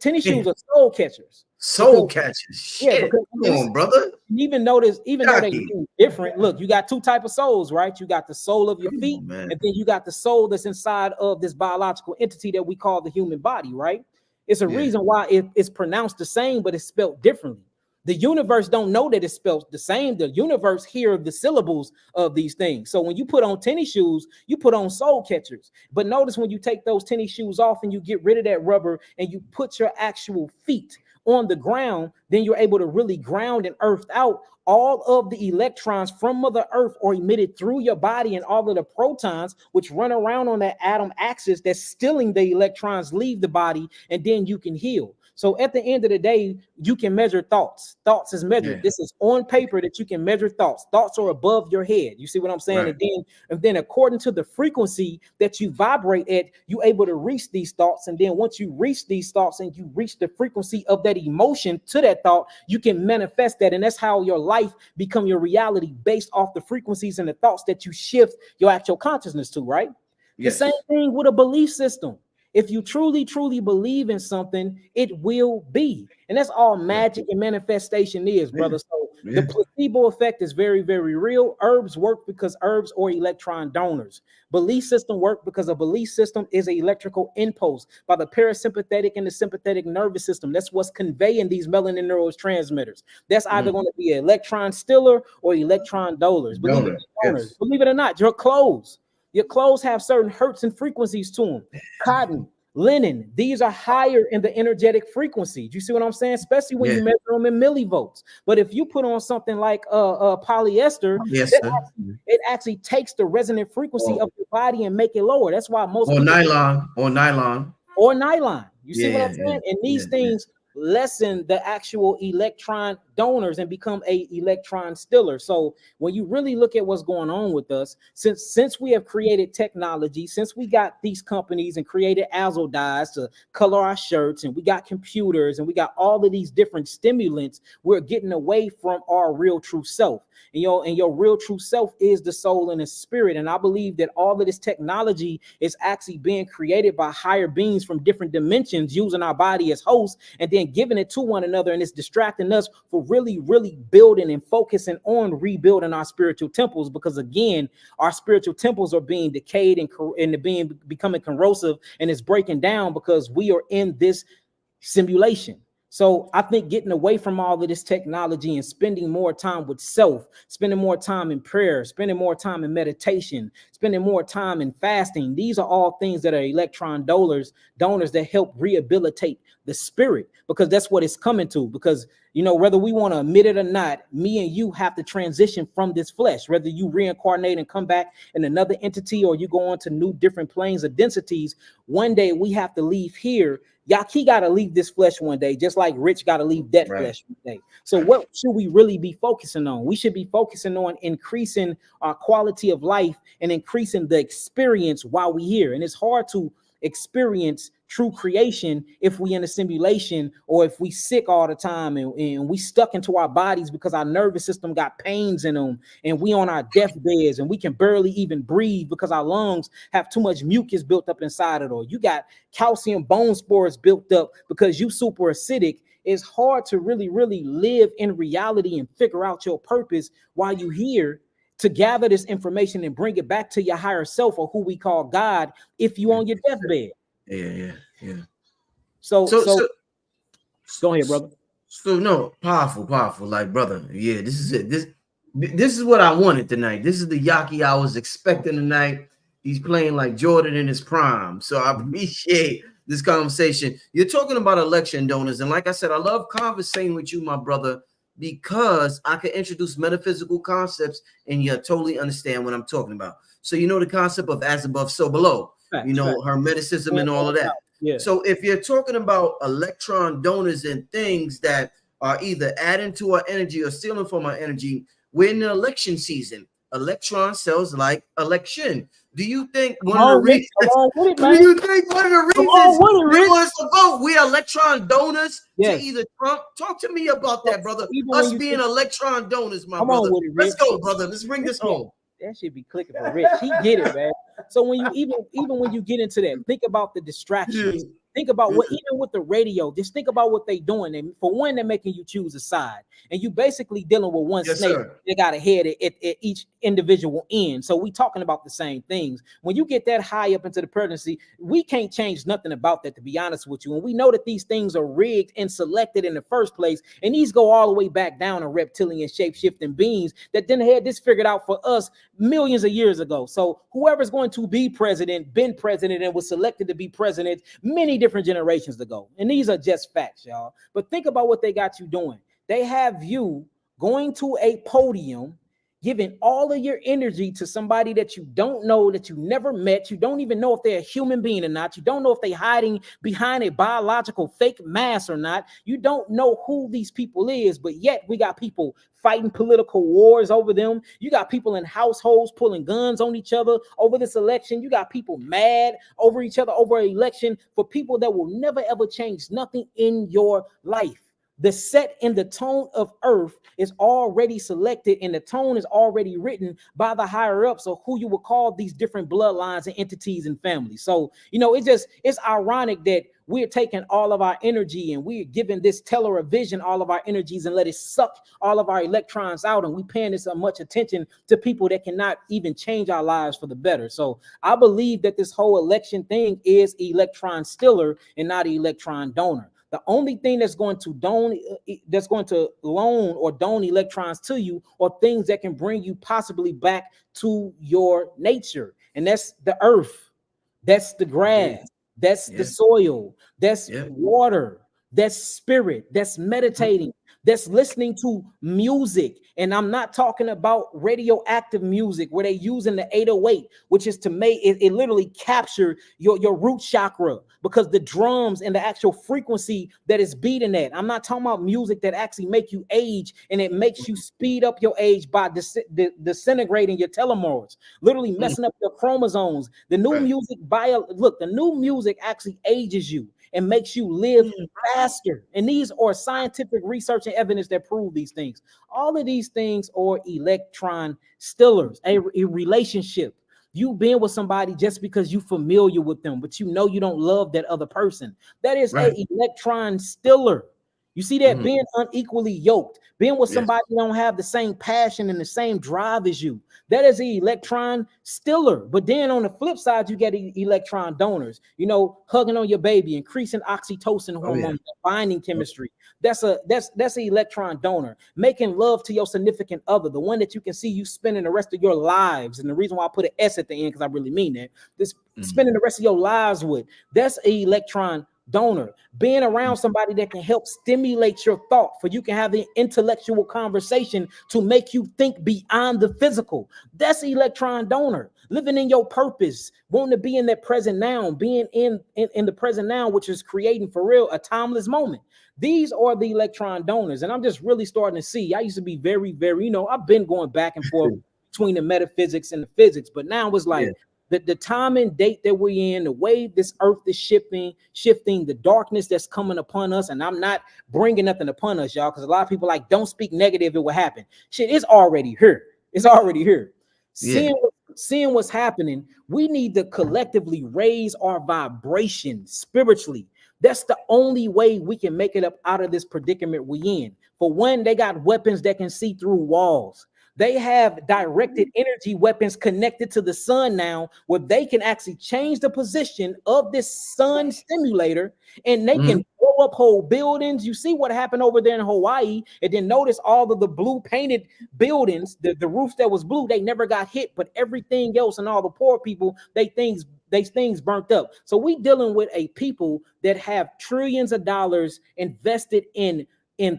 [SPEAKER 2] tennis shoes are soul catchers.
[SPEAKER 1] Soul catchers. Shit. Come on, brother.
[SPEAKER 2] Even notice, even though they're different, look, you got two types of souls, right? You got the soul of your feet, and then you got the soul that's inside of this biological entity that we call the human body, right? It's a reason why it's pronounced the same, but it's spelled differently. The universe don't know that it's spelled the same. The universe hear the syllables of these things. So when you put on tennis shoes, you put on soul catchers. But notice when you take those tennis shoes off and you get rid of that rubber and you put your actual feet on the ground, then you're able to really ground and earth out all of the electrons from Mother Earth are emitted through your body, and all of the protons which run around on that atom axis that's stealing the electrons leave the body, and then you can heal. So at the end of the day, you can measure thoughts. Thoughts is measured. This is on paper that you can measure thoughts. Thoughts are above your head. You see what I'm saying? Right. And then according to the frequency that you vibrate at, you're able to reach these thoughts. And then once you reach these thoughts and you reach the frequency of that emotion to that thought, you can manifest that. And that's how your life become your reality, based off the frequencies and the thoughts that you shift your actual consciousness to, right? Yes. The same thing with a belief system. If you truly believe in something, it will be. And that's all magic and manifestation is, brother. So the placebo effect is very, very real. Herbs work because herbs are electron donors. Belief system work because a belief system is an electrical impulse by the parasympathetic and the sympathetic nervous system. That's what's conveying these melanin neurotransmitters. That's either going to be an electron stealer or electron donors. Believe it or not, your clothes have certain hertz and frequencies to them. Cotton, linen. These are higher in the energetic frequency. Do you see what I'm saying? Especially when you measure them in millivolts. But if you put on something like polyester, it actually takes the resonant frequency of your body and make it lower. That's why most people or nylon. You see what I'm saying? And these things lessen the actual electron donors and become a electron stiller. So when you really look at what's going on with us, since we have created technology, since we got these companies and created azo dyes to color our shirts, and we got computers and we got all of these different stimulants, we're getting away from our real true self. And your real true self is the soul and the spirit. And I believe that all of this technology is actually being created by higher beings from different dimensions, using our body as hosts and then giving it to one another. And it's distracting us for really, really building and focusing on rebuilding our spiritual temples. Because again, our spiritual temples are being decayed and becoming corrosive, and it's breaking down because we are in this simulation. So I think getting away from all of this technology and spending more time with self, spending more time in prayer, spending more time in meditation, spending more time in fasting, these are all things that are electron donors that help rehabilitate the spirit, because that's what it's coming to. Because, whether we want to admit it or not, me and you have to transition from this flesh, whether you reincarnate and come back in another entity or you go on to new different planes of densities. One day we have to leave here. Yaki got to leave this flesh one day, just like Rich got to leave that flesh one day. So what should we really be focusing on? We should be focusing on increasing our quality of life and increasing the experience while we're here. And it's hard to experience true creation if we in a simulation, or if we sick all the time and we stuck into our bodies because our nervous system got pains in them, and we on our deathbeds and we can barely even breathe because our lungs have too much mucus built up inside it, or you got calcium bone spores built up because you super acidic. It's hard to really, really live in reality and figure out your purpose while you here to gather this information and bring it back to your higher self, or who we call God, if you on your deathbed. So go ahead, brother.
[SPEAKER 1] So no, powerful. Like, brother, this is it. This is what I wanted tonight. This is the Yaki I was expecting tonight. He's playing like Jordan in his prime. So I appreciate this conversation. You're talking about election donors, and like I said, I love conversating with you, my brother, because I can introduce metaphysical concepts and you totally understand what I'm talking about. So the concept of as above, so below. Hermeticism and all of that. Yeah. So if you're talking about electron donors and things that are either adding to our energy or stealing from our energy, we're in the election season. Electron cells like election. Do you think one of the reasons we want us to vote, we are electron donors to either Trump? Talk to me about that, brother. Us being electron donors, my brother. Let's go, brother. Let's bring this home.
[SPEAKER 2] That should be clicking for Rich. He get it, man. So when you even when you get into that, think about the distractions. Think about what, even with the radio, just think about what they doing. And for one, they're making you choose a side, and you basically dealing with one snake. Sir. They got a head at each individual end. So we talking about the same things. When you get that high up into the presidency, we can't change nothing about that, to be honest with you. And we know that these things are rigged and selected in the first place, and these go all the way back down to reptilian shape-shifting beings that then had this figured out for us millions of years ago. So whoever's going to be president, been president, and was selected to be president many different generations ago. And these are just facts, y'all. But think about what they got you doing. They have you going to a podium, giving all of your energy to somebody that you don't know, that you never met. You don't even know if they're a human being or not. You don't know if they're hiding behind a biological fake mask or not. You don't know who these people is, but yet we got people fighting political wars over them. You got people in households pulling guns on each other over this election. You got people mad over each other over an election for people that will never ever change nothing in your life. The set in the tone of earth is already selected, and the tone is already written by the higher ups, or who you would call these different bloodlines and entities and families. So, it's ironic that we're taking all of our energy and we're giving this television all of our energies and let it suck all of our electrons out. And we paying this so much attention to people that cannot even change our lives for the better. So I believe that this whole election thing is electron stiller and not electron donor. The only thing that's going to loan or don electrons to you are things that can bring you possibly back to your nature. And that's the earth. That's the grass. That's the soil. That's water. That's spirit. That's meditating. That's listening to music. And I'm not talking about radioactive music where they using the 808, which is to make it literally capture your root chakra, because the drums and the actual frequency that is beating at. I'm not talking about music that actually make you age and it makes you speed up your age by disintegrating your telomeres, literally messing up your chromosomes. The new music the new music actually ages you and makes you live faster. And these are scientific research and evidence that prove these things. All of these things are electron stillers, a relationship. You being with somebody just because you familiar with them, but you know you don't love that other person. That is a electron stiller. You see that? Being unequally yoked, being with somebody who don't have the same passion and the same drive as you. That is an electron stiller. But then on the flip side, you get electron donors, you know, hugging on your baby, increasing oxytocin hormone, binding chemistry. That's an electron donor. Making love to your significant other, the one that you can see you spending the rest of your lives. And the reason why I put an S at the end, because I really mean that, this spending the rest of your lives with, that's an electron donor. Being around somebody that can help stimulate your thought, for you can have the intellectual conversation to make you think beyond the physical. That's electron donor. Living in your purpose, wanting to be in that present now, being in the present now, which is creating for real a timeless moment. These are the electron donors. And I'm just really starting to see. I used to be very, very, you know, I've been going back and forth between the metaphysics and the physics, but now it's like the time and date that we're in, the way this earth is shifting, the darkness that's coming upon us. And I'm not bringing nothing upon us, y'all, because a lot of people like, don't speak negative, it will happen. Shit, it's already here. It's already here. Seeing what's happening, we need to collectively raise our vibration spiritually. That's the only way we can make it up out of this predicament we in. For one, they got weapons that can see through walls. They have directed energy weapons connected to the sun now, where they can actually change the position of this sun stimulator, and they can blow up whole buildings. You see what happened over there in Hawaii, and then notice all of the blue painted buildings, the roof that was blue, they never got hit, but everything else and all the poor people, they things burnt up. So we dealing with a people that have trillions of dollars invested in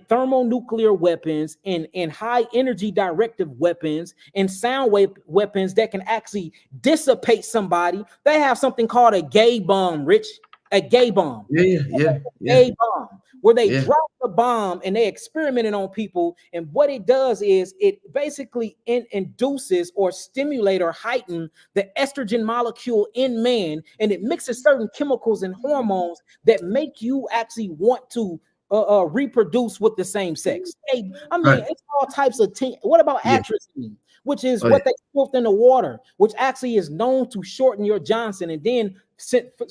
[SPEAKER 2] thermonuclear weapons, in high energy directive weapons, and sound wave weapons that can actually dissipate somebody. They have something called a gay bomb, Rich. A gay bomb. Gay bomb, where they drop the bomb and they experimented on people. And what it does is it basically induces or stimulate or heighten the estrogen molecule in man, and it mixes certain chemicals and hormones that make you actually want to reproduce with the same sex. Hey, I mean, it's all types of what about atrazine, which is what they filter in the water, which actually is known to shorten your Johnson. And then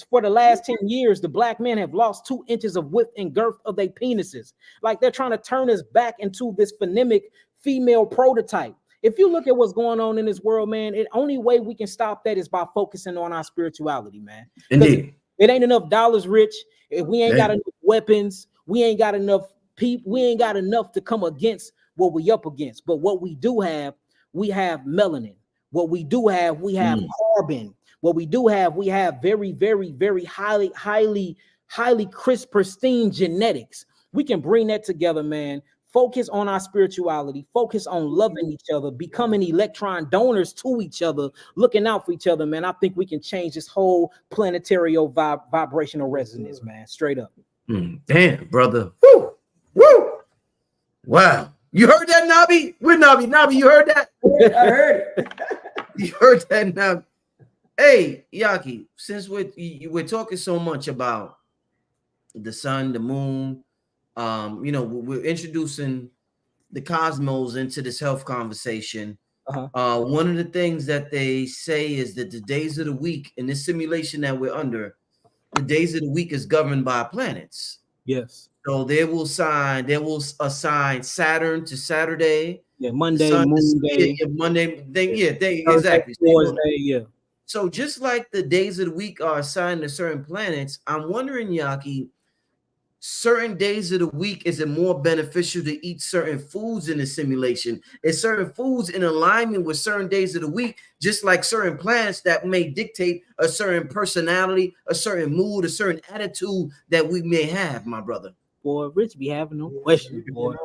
[SPEAKER 2] for the last 10 years, the black men have lost 2 inches of width and girth of their penises. Like, they're trying to turn us back into this phonemic female prototype. If you look at what's going on in this world, man, the only way we can stop that is by focusing on our spirituality, man. Indeed. It ain't enough dollars, Rich. If we ain't got enough weapons, we ain't got enough people, we ain't got enough to come against what we up against. But what we do have, we have melanin. What we do have, we have carbon. What we do have, we have very, very, very highly crisp, pristine genetics. We can bring that together, man. Focus on our spirituality, focus on loving each other, becoming electron donors to each other, looking out for each other, man. I think we can change this whole planetary vibrational resonance, man. Straight up.
[SPEAKER 1] Damn, brother. Woo! Woo! Wow. You heard that, Nabi? We're Nabi. Nabi, you heard that?
[SPEAKER 3] I heard it.
[SPEAKER 1] You heard that, Nabi? Hey, Yaki, since we're talking so much about the sun, the moon, you know, we're introducing the cosmos into this health conversation. One of the things that they say is that the days of the week in this simulation that we're under, the days of the week is governed by planets.
[SPEAKER 2] Yes.
[SPEAKER 1] So they will assign Saturn to Saturday.
[SPEAKER 2] Yeah, Monday, Monday.
[SPEAKER 1] Monday. Exactly.
[SPEAKER 2] Thursday,
[SPEAKER 1] So just like the days of the week are assigned to certain planets, I'm wondering, Yaki, certain days of the week is it more beneficial to eat certain foods in the simulation? Is certain foods in alignment with certain days of the week, just like certain planets that may dictate a certain personality, a certain mood, a certain attitude that we may have, my brother?
[SPEAKER 2] Boy, Rich be having no questions, boy.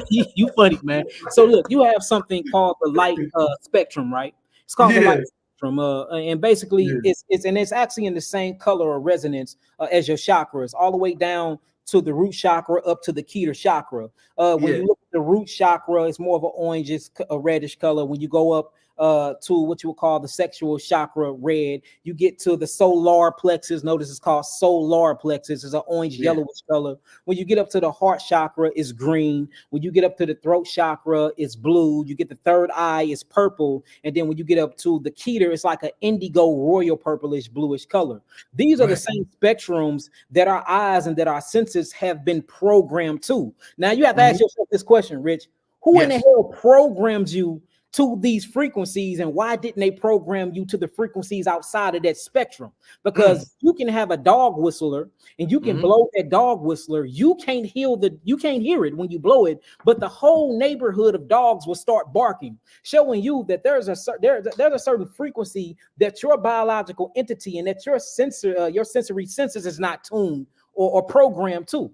[SPEAKER 2] You funny, man. So look, you have something called the light spectrum, right? It's called the light spectrum, and basically it's actually in the same color or resonance as your chakras, all the way down to the root chakra up to the Keter chakra. When you look at the root chakra, it's more of an orangish, a reddish color. When you go up to what you would call the sexual chakra, red, you get to the solar plexus. Notice it's called solar plexus. It's an orange yellowish color. When you get up to the heart chakra, it's green. When you get up to the throat chakra, it's blue. You get the third eye, it's purple. And then when you get up to the Keter, it's like an indigo royal purplish bluish color. These are the same spectrums that our eyes and that our senses have been programmed to. Now you have to ask yourself this question, Rich. Who in the hell programs you to these frequencies, and why didn't they program you to the frequencies outside of that spectrum? Because you can have a dog whistler and you can blow that dog whistler. You can't hear it when you blow it, but the whole neighborhood of dogs will start barking, showing you that there's a certain frequency that your biological entity and that your sensory senses is not tuned or programmed to.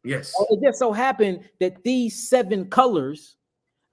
[SPEAKER 1] Yes.
[SPEAKER 2] It just so happened that these 7 colors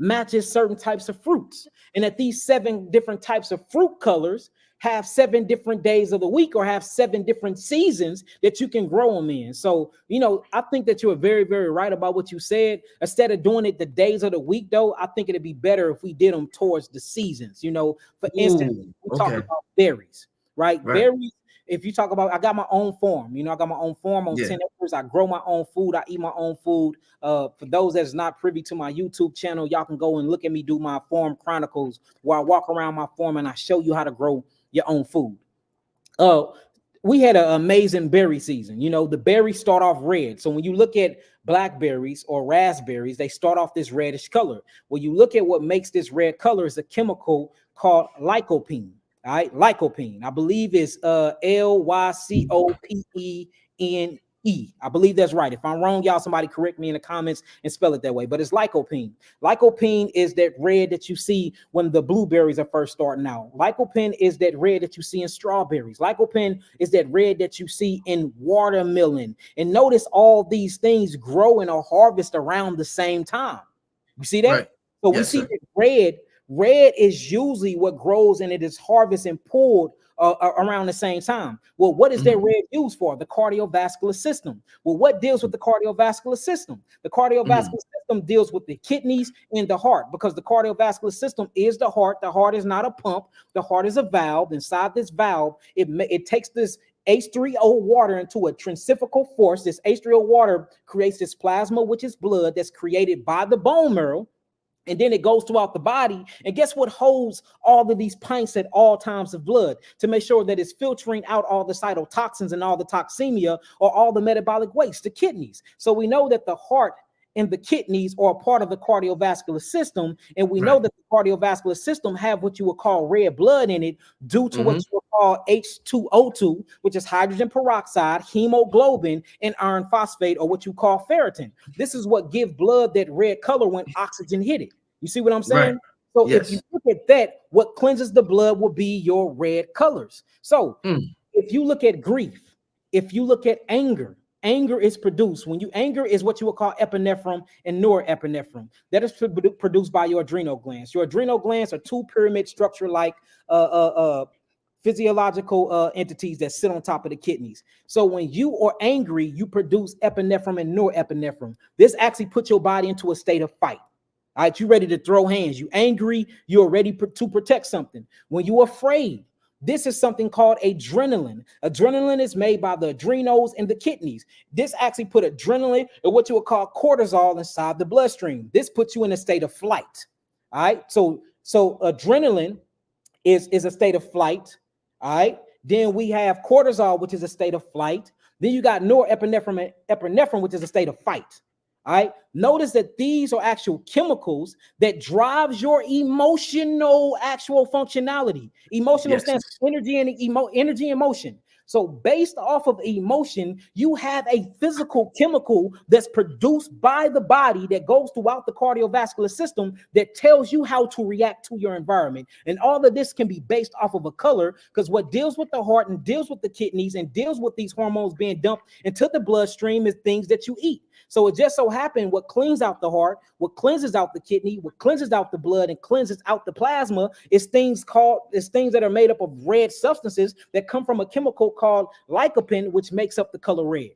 [SPEAKER 2] matches certain types of fruits, and that these 7 different types of fruit colors have 7 different days of the week or have 7 different seasons that you can grow them in. So, I think that you are very, very right about what you said. Instead of doing it the days of the week, though, I think it'd be better if we did them towards the seasons. For instance, we talk about berries, right? Berries. If you talk about, I got my own farm. I got my own farm on 10 acres. I grow my own food. I eat my own food. For those that's not privy to my YouTube channel, y'all can go and look at me do my farm chronicles, where I walk around my farm and I show you how to grow your own food. We had an amazing berry season. The berries start off red. So when you look at blackberries or raspberries, they start off this reddish color. When you look at what makes this red color, is a chemical called lycopene. All right, lycopene. I believe it's Lycopene. I believe that's right. If I'm wrong, y'all, somebody correct me in the comments and spell it that way. But it's lycopene. Lycopene is that red that you see when the blueberries are first starting out. Lycopene is that red that you see in strawberries. Lycopene is that red that you see in watermelon. And notice all these things grow and are harvested around the same time. You see that?
[SPEAKER 1] Right.
[SPEAKER 2] So we see that red is usually what grows and it is harvested and pulled around the same time. Well, what is that red used for? The cardiovascular system. Well, what deals with the cardiovascular system? The cardiovascular system deals with the kidneys and the heart, because the cardiovascular system is the heart. The heart is not a pump. The heart is a valve. Inside this valve, it takes this H3O water into a centrifugal force. This H3O water creates this plasma, which is blood that's created by the bone marrow. And then it goes throughout the body. And guess what holds all of these pints at all times of blood to make sure that it's filtering out all the cytotoxins and all the toxemia or all the metabolic waste? The kidneys. So we know that the heart and the kidneys are a part of the cardiovascular system. And we know that the cardiovascular system have what you would call red blood in it due to what you would call H2O2, which is hydrogen peroxide, hemoglobin, and iron phosphate, or what you call ferritin. This is what gives blood that red color when oxygen hit it. You see what I'm saying? So if you look at that, what cleanses the blood will be your red colors. So if you look at grief, if you look at anger is produced when anger is what you would call epinephrine and norepinephrine. That is produced by your adrenal glands. Your adrenal glands are 2 pyramid structure like physiological entities that sit on top of the kidneys. So when you are angry, you produce epinephrine and norepinephrine. This actually puts your body into a state of fight. All right, you ready to throw hands. You angry, you're ready to protect something. When you're afraid, this is something called adrenaline. Adrenaline is made by the adrenals and the kidneys. This actually put adrenaline or what you would call cortisol inside the bloodstream. This puts you in a state of flight. All right, so adrenaline is a state of flight. All right, then we have cortisol, which is a state of flight. Then you got norepinephrine, which is a state of fight. All right. Notice that these are actual chemicals that drives your emotional actual functionality. Emotional stands for energy and emotion. So based off of emotion, you have a physical chemical that's produced by the body that goes throughout the cardiovascular system that tells you how to react to your environment. And all of this can be based off of a color, because what deals with the heart and deals with the kidneys and deals with these hormones being dumped into the bloodstream is things that you eat. So it just so happened what cleans out the heart, what cleanses out the kidney, what cleanses out the blood and cleanses out the plasma is things that are made up of red substances that come from a chemical called lycopene, which makes up the color red.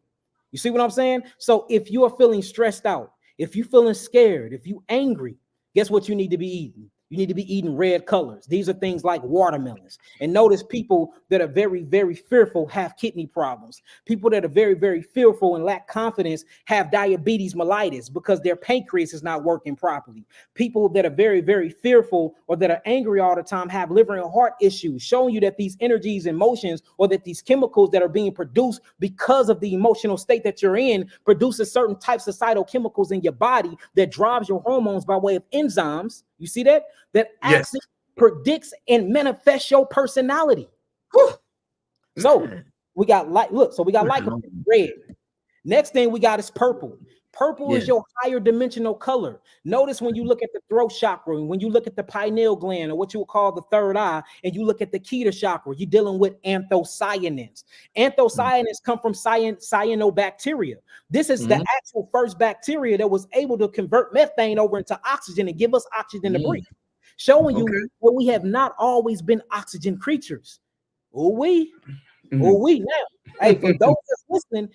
[SPEAKER 2] You see what I'm saying? So if you are feeling stressed out, if you're feeling scared, if you're angry, guess what you need to be eating? You need to be eating red colors. These are things like watermelons. And notice people that are very, very fearful have kidney problems. People that are very, very fearful and lack confidence have diabetes mellitus because their pancreas is not working properly. People that are very, very fearful or that are angry all the time have liver and heart issues, showing you that these energies, emotions, or that these chemicals that are being produced because of the emotional state that you're in produces certain types of cytochemicals in your body that drives your hormones by way of enzymes. You see that? That actually predicts and manifests your personality.
[SPEAKER 1] Whew.
[SPEAKER 2] So we got we got red. Next thing we got is purple. Purple is your higher dimensional color. Notice when you look at the throat chakra, and when you look at the pineal gland, or what you would call the third eye, and you look at the Keter chakra, you're dealing with anthocyanins. Anthocyanins come from cyanobacteria. This is the actual first bacteria that was able to convert methane over into oxygen and give us oxygen to breathe. Showing you that we have not always been oxygen creatures. Now, hey, for those that's listening,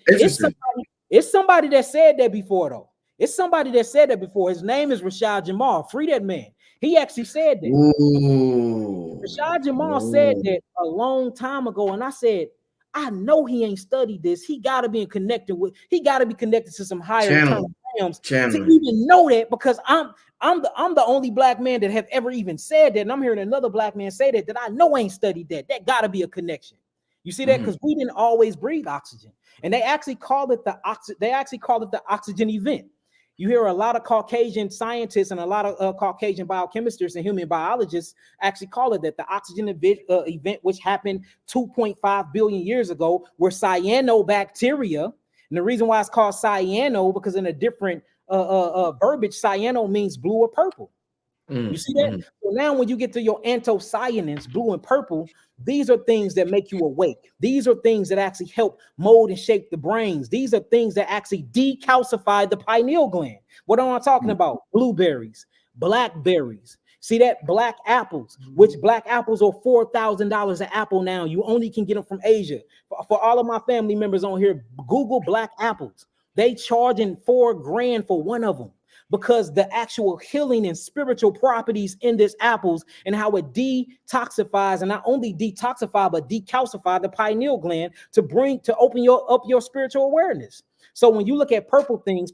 [SPEAKER 2] it's somebody that said that before, though. It's somebody that said that before. His name is Rashad Jamal. Free that man. He actually said that. Rashad Jamal said that a long time ago, and I said, I know he ain't studied this. He got to be connected to some higher internal realms to even know that, because I'm the only black man that have ever even said that, and I'm hearing another black man say that I know ain't studied that. That got to be a connection. You see that? Because we didn't always breathe oxygen, and they actually call it the oxygen event. You hear a lot of Caucasian scientists and a lot of Caucasian biochemists and human biologists actually call it that, the oxygen event, which happened 2.5 billion years ago, where cyanobacteria, and the reason why it's called cyano, because in a different verbiage, cyano means blue or purple. You see that? So now when you get to your anthocyanins, blue and purple, these are things that make you awake. These are things that actually help mold and shape the brains. These are things that actually decalcify the pineal gland. What am I talking about? Blueberries, blackberries. See that? Black apples, which black apples are $4,000 an apple now. You only can get them from Asia. For all of my family members on here, Google black apples. They charging $4,000 for one of them, because the actual healing and spiritual properties in this apples and how it detoxifies, and not only detoxify, but decalcify the pineal gland to open up your spiritual awareness. So when you look at purple things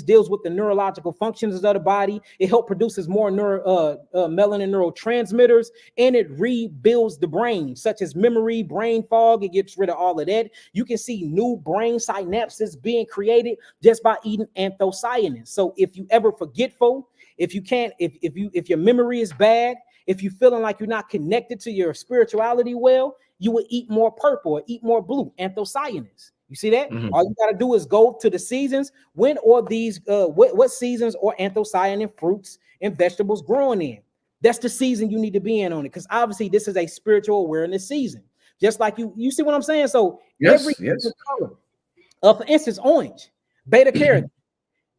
[SPEAKER 2] deals with the neurological functions of the body. It helps produces more melanin neurotransmitters, and it rebuilds the brain, such as memory, brain fog. It gets rid of all of that. You can see new brain synapses being created just by eating anthocyanins. So if you ever forgetful, if your memory is bad, if you're feeling like you're not connected to your spirituality well, you would eat more purple or eat more blue, anthocyanins. You see that? All you got to do is go to the seasons. When or these, what seasons or anthocyanin fruits and vegetables growing in? That's the season you need to be in on it, because obviously this is a spiritual awareness season. Just like you see what I'm saying? So every color, for instance, orange, beta carotene.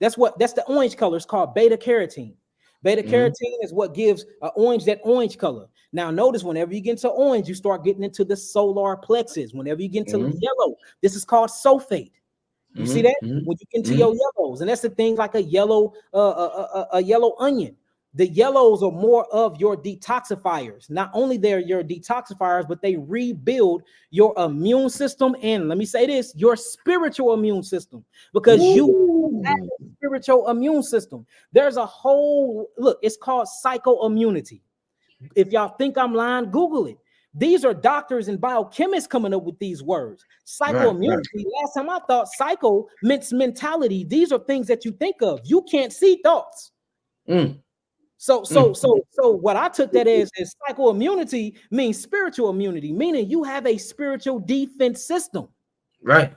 [SPEAKER 2] That's the orange color. It's called beta carotene. Beta carotene is what gives orange that orange color. Now, notice whenever you get into orange, you start getting into the solar plexus. Whenever you get into yellow, this is called sulfate. You see that? When you get into your yellows, and that's the thing like a yellow onion. The yellows are more of your detoxifiers. Not only they're your detoxifiers, but they rebuild your immune system. And let me say this, your spiritual immune system, because you have a spiritual immune system. There's a whole, it's called psychoimmunity. If y'all think I'm lying, Google it. These are doctors and biochemists coming up with these words. Psychoimmunity. Right. Last time I thought psycho meant mentality. These are things that you think of. You can't see thoughts. So what I took that as is psychoimmunity means spiritual immunity, meaning you have a spiritual defense system.
[SPEAKER 1] Right.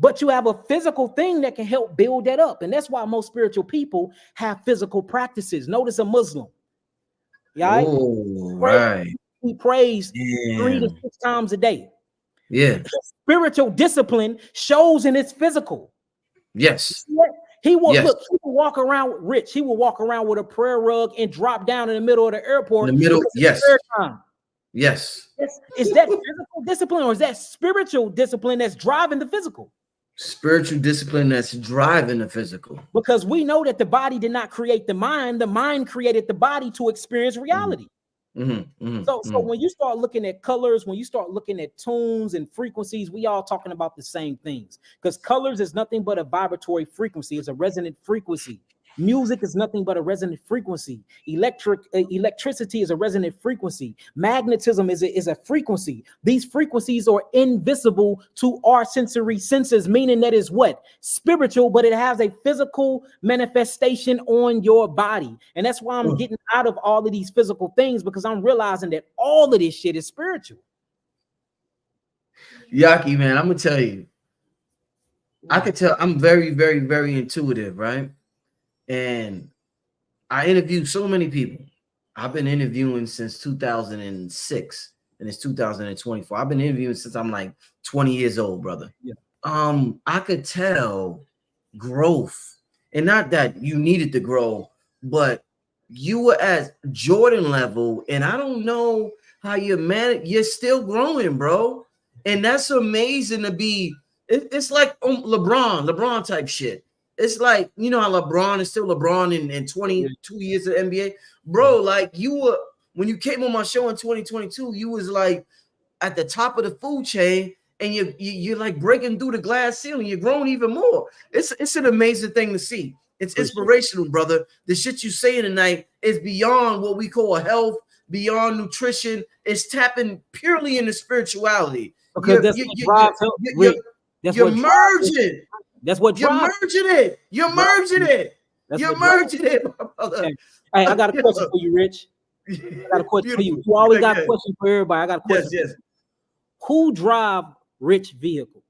[SPEAKER 2] But you have a physical thing that can help build that up. And that's why most spiritual people have physical practices. Notice a Muslim. Right?
[SPEAKER 1] Oh, right.
[SPEAKER 2] He prays 3 to 6 times a day.
[SPEAKER 1] Yeah.
[SPEAKER 2] His spiritual discipline shows in his physical.
[SPEAKER 1] Yes.
[SPEAKER 2] He will look, he will walk around rich. He will walk around with a prayer rug and drop down in the middle of the airport.
[SPEAKER 1] In the middle, yes. Yes.
[SPEAKER 2] Is that physical discipline or is that spiritual discipline that's driving the physical?
[SPEAKER 1] Spiritual discipline that's driving the physical.
[SPEAKER 2] Because we know that the body did not create the mind created the body to experience reality. So when you start looking at colors, when you start looking at tones and frequencies, we all talking about the same things, because colors is nothing but a vibratory frequency. It's a resonant frequency. Music is nothing but a resonant frequency. Electricity is a resonant frequency. Magnetism is a frequency. These frequencies are invisible to our sensory senses, meaning that is what? Spiritual, but it has a physical manifestation on your body. And that's why I'm getting out of all of these physical things, because I'm realizing that all of this shit is spiritual.
[SPEAKER 1] Yaki, man, I'm gonna tell you, I could tell I'm very, very, very intuitive, right? And I interview so many people. I've been interviewing since 2006, and it's 2024. I've been interviewing since I'm like 20 years old, brother.
[SPEAKER 2] Yeah.
[SPEAKER 1] I could tell growth, and not that you needed to grow, but you were at Jordan level, and I don't know how you're still growing, bro. And that's amazing to be. It's like LeBron type shit. It's like, you know how LeBron is still LeBron in 22 years of NBA, bro. Like you were, when you came on my show in 2022, you was like at the top of the food chain, and you're like breaking through the glass ceiling. You're growing even more. It's an amazing thing to see. It's inspirational, brother. The shit you saying tonight is beyond what we call health, beyond nutrition. It's tapping purely into spirituality.
[SPEAKER 2] Because
[SPEAKER 1] you're merging.
[SPEAKER 2] That's what
[SPEAKER 1] you're merging it. You're merging it. You're merging it, my brother.
[SPEAKER 2] Hey, I got a question for you, Rich. I got a question for you. You always got a question for everybody. I got a question.
[SPEAKER 1] Yes.
[SPEAKER 2] Who drive Rich vehicle?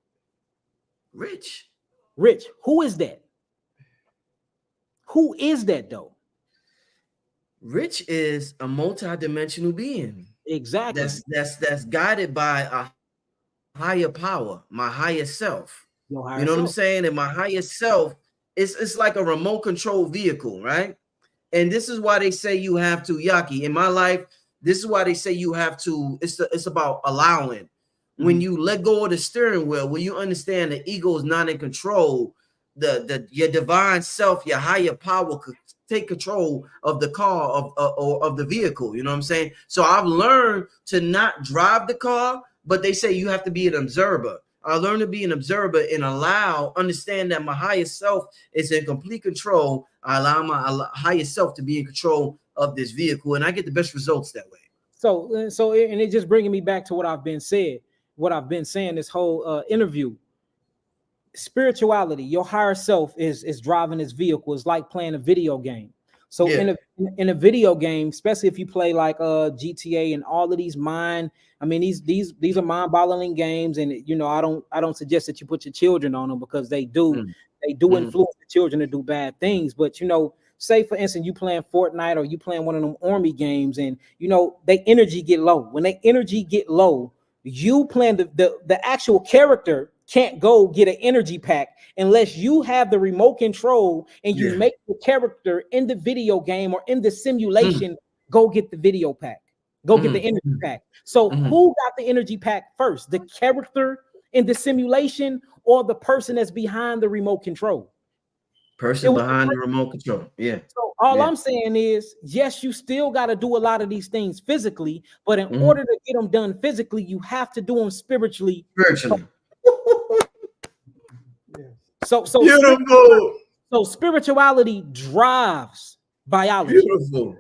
[SPEAKER 1] Rich.
[SPEAKER 2] Who is that? Who is that though?
[SPEAKER 1] Rich is a multi-dimensional being.
[SPEAKER 2] Exactly.
[SPEAKER 1] That's guided by a higher power, my higher self. You know what I'm saying? And my higher self, it's like a remote control vehicle, right? And this is why they say you have to, Yaki, in my life, this is why they say you have to, it's about allowing. When you let go of the steering wheel, when you understand the ego is not in control, your divine self, your higher power could take control of the car, of the vehicle. You know what I'm saying? So I've learned to not drive the car, but they say you have to be an observer. I learned to be an observer and understand that my higher self is in complete control. I allow my higher self to be in control of this vehicle, and I get the best results that way.
[SPEAKER 2] So it just bringing me back to what I've been saying this whole interview. Spirituality, your higher self is driving this vehicle. It's like playing a video game. So in a video game, especially if you play like GTA and all of these these are mind-boggling games, and you know I don't suggest that you put your children on them, because they do influence the children to do bad things. But you know, say for instance you playing Fortnite or you playing one of them army games, and you know they energy get low. When they energy get low, you playing the actual character can't go get an energy pack unless you have the remote control and you make the character in the video game or in the simulation go get the video pack, go get the energy pack. So who got the energy pack first, the character in the simulation or the person that's behind the remote control?
[SPEAKER 1] Person behind the remote control. Yeah.
[SPEAKER 2] So all I'm saying is, yes, you still got to do a lot of these things physically, but in order to get them done physically, you have to do them spiritually. So
[SPEAKER 1] beautiful.
[SPEAKER 2] So spirituality drives biology.
[SPEAKER 1] Beautiful.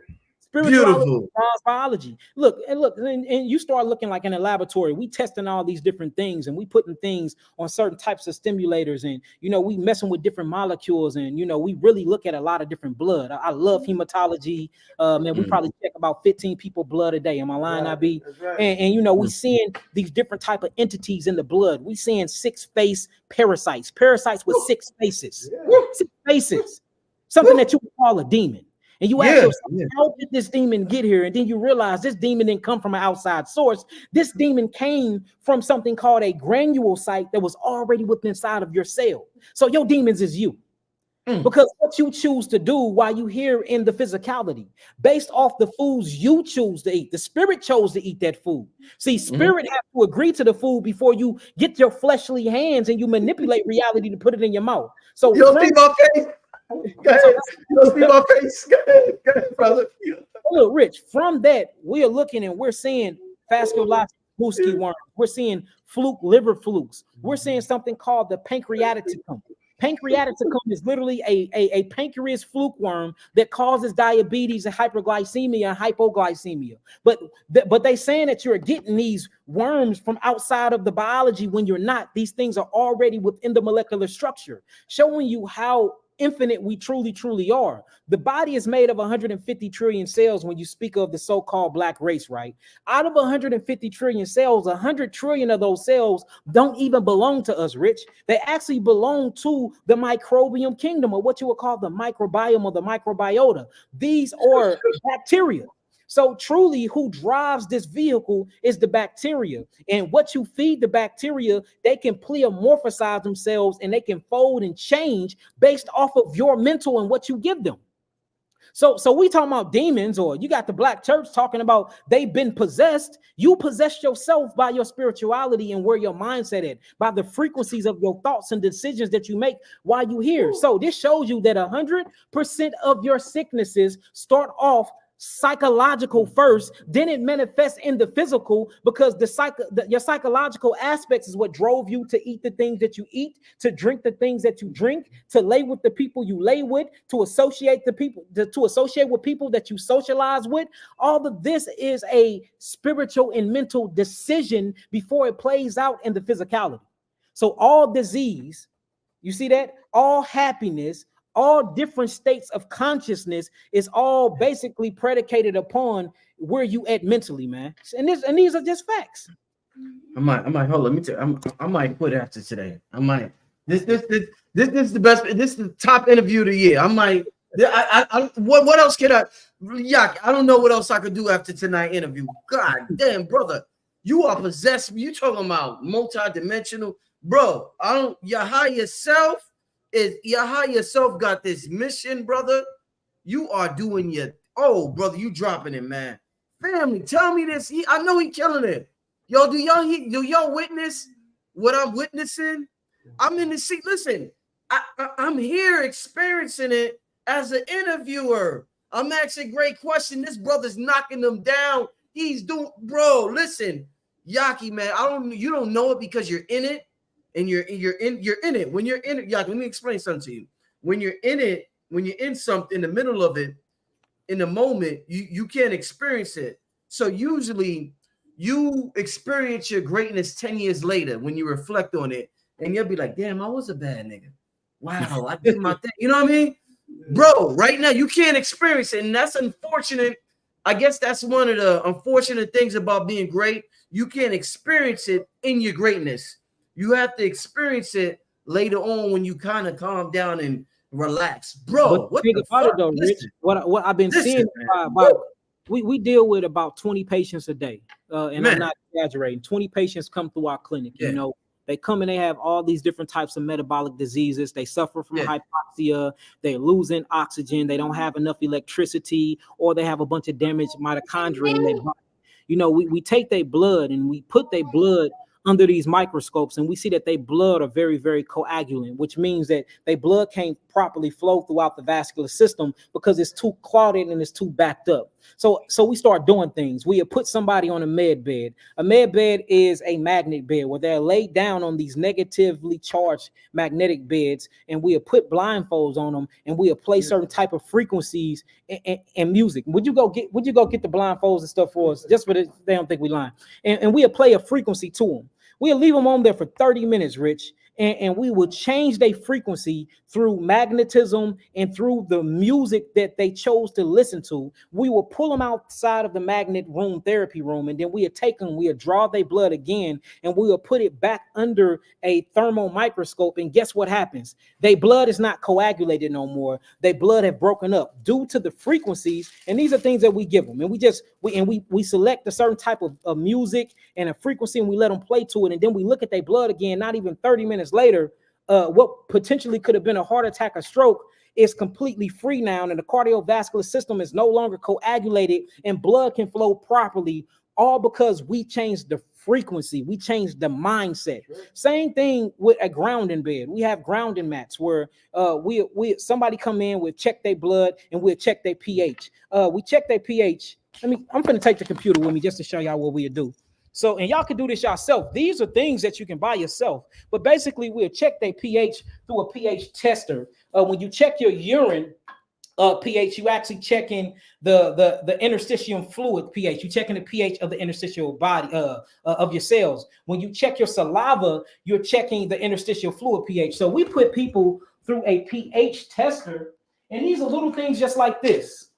[SPEAKER 2] Spirituality
[SPEAKER 1] Beautiful.
[SPEAKER 2] biology. Look, and you start looking like in a laboratory. We testing all these different things, and we putting things on certain types of stimulators, and we messing with different molecules, and we really look at a lot of different blood. I love hematology. Man, we probably check about 15 people blood a day. Am I lying? I be, and we seeing these different type of entities in the blood. We seeing 6-face parasites with 6 faces, 6 faces, something that you would call a demon. And you ask yourself, how did this demon get here? And then you realize this demon didn't come from an outside source. This demon came from something called a granulocyte that was already within inside of your cell. So your demons is you. Because what you choose to do while you here in the physicality, based off the foods you choose to eat. The spirit chose to eat that food. See, spirit have to agree to the food before you get your fleshly hands and you manipulate reality to put it in your mouth. So
[SPEAKER 1] you see my face? Go ahead. You see my face? Go ahead, brother.
[SPEAKER 2] Look, Rich, from that, we are looking and we're seeing vasculitis worms. We're seeing liver flukes. We're seeing something called the pancreaticum. Pancreaticum is literally a pancreas fluke worm that causes diabetes and hyperglycemia and hypoglycemia. But they saying that you're getting these worms from outside of the biology when you're not. These things are already within the molecular structure, showing you how infinite we truly are. The body is made of 150 trillion cells when you speak of the so-called black race, right? Out of 150 trillion cells, 100 trillion of those cells don't even belong to us, Rich. They actually belong to the microbiome kingdom, or what you would call the microbiome or the microbiota. These are bacteria. So truly, who drives this vehicle is the bacteria. And what you feed the bacteria, they can pleomorphosize themselves and they can fold and change based off of your mental and what you give them. So we talking about demons, or you got the black church talking about they've been possessed. You possess yourself by your spirituality and where your mindset at, by the frequencies of your thoughts and decisions that you make while you here. So this shows you that 100% of your sicknesses start off psychological first, then it manifests in the physical, because your psychological aspects is what drove you to eat the things that you eat, to drink the things that you drink, to lay with the people you lay with, to associate with people that you socialize with. All of this is a spiritual and mental decision before it plays out in the physicality. So all disease, you see that? All happiness, all different states of consciousness is all basically predicated upon where you at mentally, man. And these are just facts.
[SPEAKER 1] I might hold on. Let me tell you, I might quit after today. I might. This is the best. This is the top interview of the year. I might. What else can I? Yaki, I don't know what else I could do after tonight interview. God damn, brother, you are possessed. You talking about multi-dimensional, bro? Your higher self got this mission, brother. You are doing brother, you dropping it, man. Family, tell me this. I know he killing it. Yo, do y'all witness what I'm witnessing? I'm in the seat. Listen, I'm here experiencing it as an interviewer. I'm asking great question. This brother's knocking them down. He's doing, bro. Listen, Yaki, man. You don't know it because you're in it. And you're in it. When you're in it, Yaki, let me explain something to you. When you're in it, when you're in something, in the middle of it, in the moment, you can't experience it. So usually you experience your greatness 10 years later when you reflect on it, and you'll be like, damn, I was a bad nigga. Wow, I did my thing. You know what I mean? Bro, right now you can't experience it, and that's unfortunate. I guess that's one of the unfortunate things about being great. You can't experience it in your greatness. You have to experience it later on when you kind of calm down and relax, bro.
[SPEAKER 2] What the fuck? It though, Rich, what I've been seeing about we deal with about 20 patients a day, and I'm not exaggerating. 20 patients come through our clinic. Yeah. You know, they come and they have all these different types of metabolic diseases. They suffer from hypoxia. They're losing oxygen. They don't have enough electricity, or they have a bunch of damaged mitochondria in their body. You know, we take their blood and we put their blood under these microscopes, and we see that their blood are very, very coagulant, which means that their blood can't properly flow throughout the vascular system because it's too clotted and it's too backed up. So we start doing things. We put somebody on a med bed. A med bed is a magnet bed where they're laid down on these negatively charged magnetic beds, and we put blindfolds on them, and we play certain type of frequencies and music. Would you go get the blindfolds and stuff for us? Just for this, they don't think we lying. And we'll play a frequency to them. We'll leave them on there for 30 minutes, Rich. And we will change their frequency through magnetism and through the music that they chose to listen to. We will pull them outside of the magnet room, therapy room, and then we'll take them, we'll draw their blood again, and we'll put it back under a thermal microscope. And guess what happens? Their blood is not coagulated no more. Their blood have broken up due to the frequencies. And these are things that we give them. And we select a certain type of music and a frequency, and we let them play to it. And then we look at their blood again, not even 30 minutes later. What potentially could have been a heart attack or stroke is completely free now, and the cardiovascular system is no longer coagulated, and blood can flow properly, all because we changed the frequency, we changed the mindset. Same thing with a grounding bed. We have grounding mats where we somebody come in, we'll check their blood, and we'll check their pH. We check their pH. I'm gonna take the computer with me just to show y'all what we'll do. So, and y'all can do this yourself. These are things that you can buy yourself. But basically, we'll check their pH through a pH tester. When you check your urine pH, you actually checking the interstitial fluid pH. You checking the pH of the interstitial body of your cells. When you check your saliva, you're checking the interstitial fluid pH. So we put people through a pH tester, and these are little things just like this.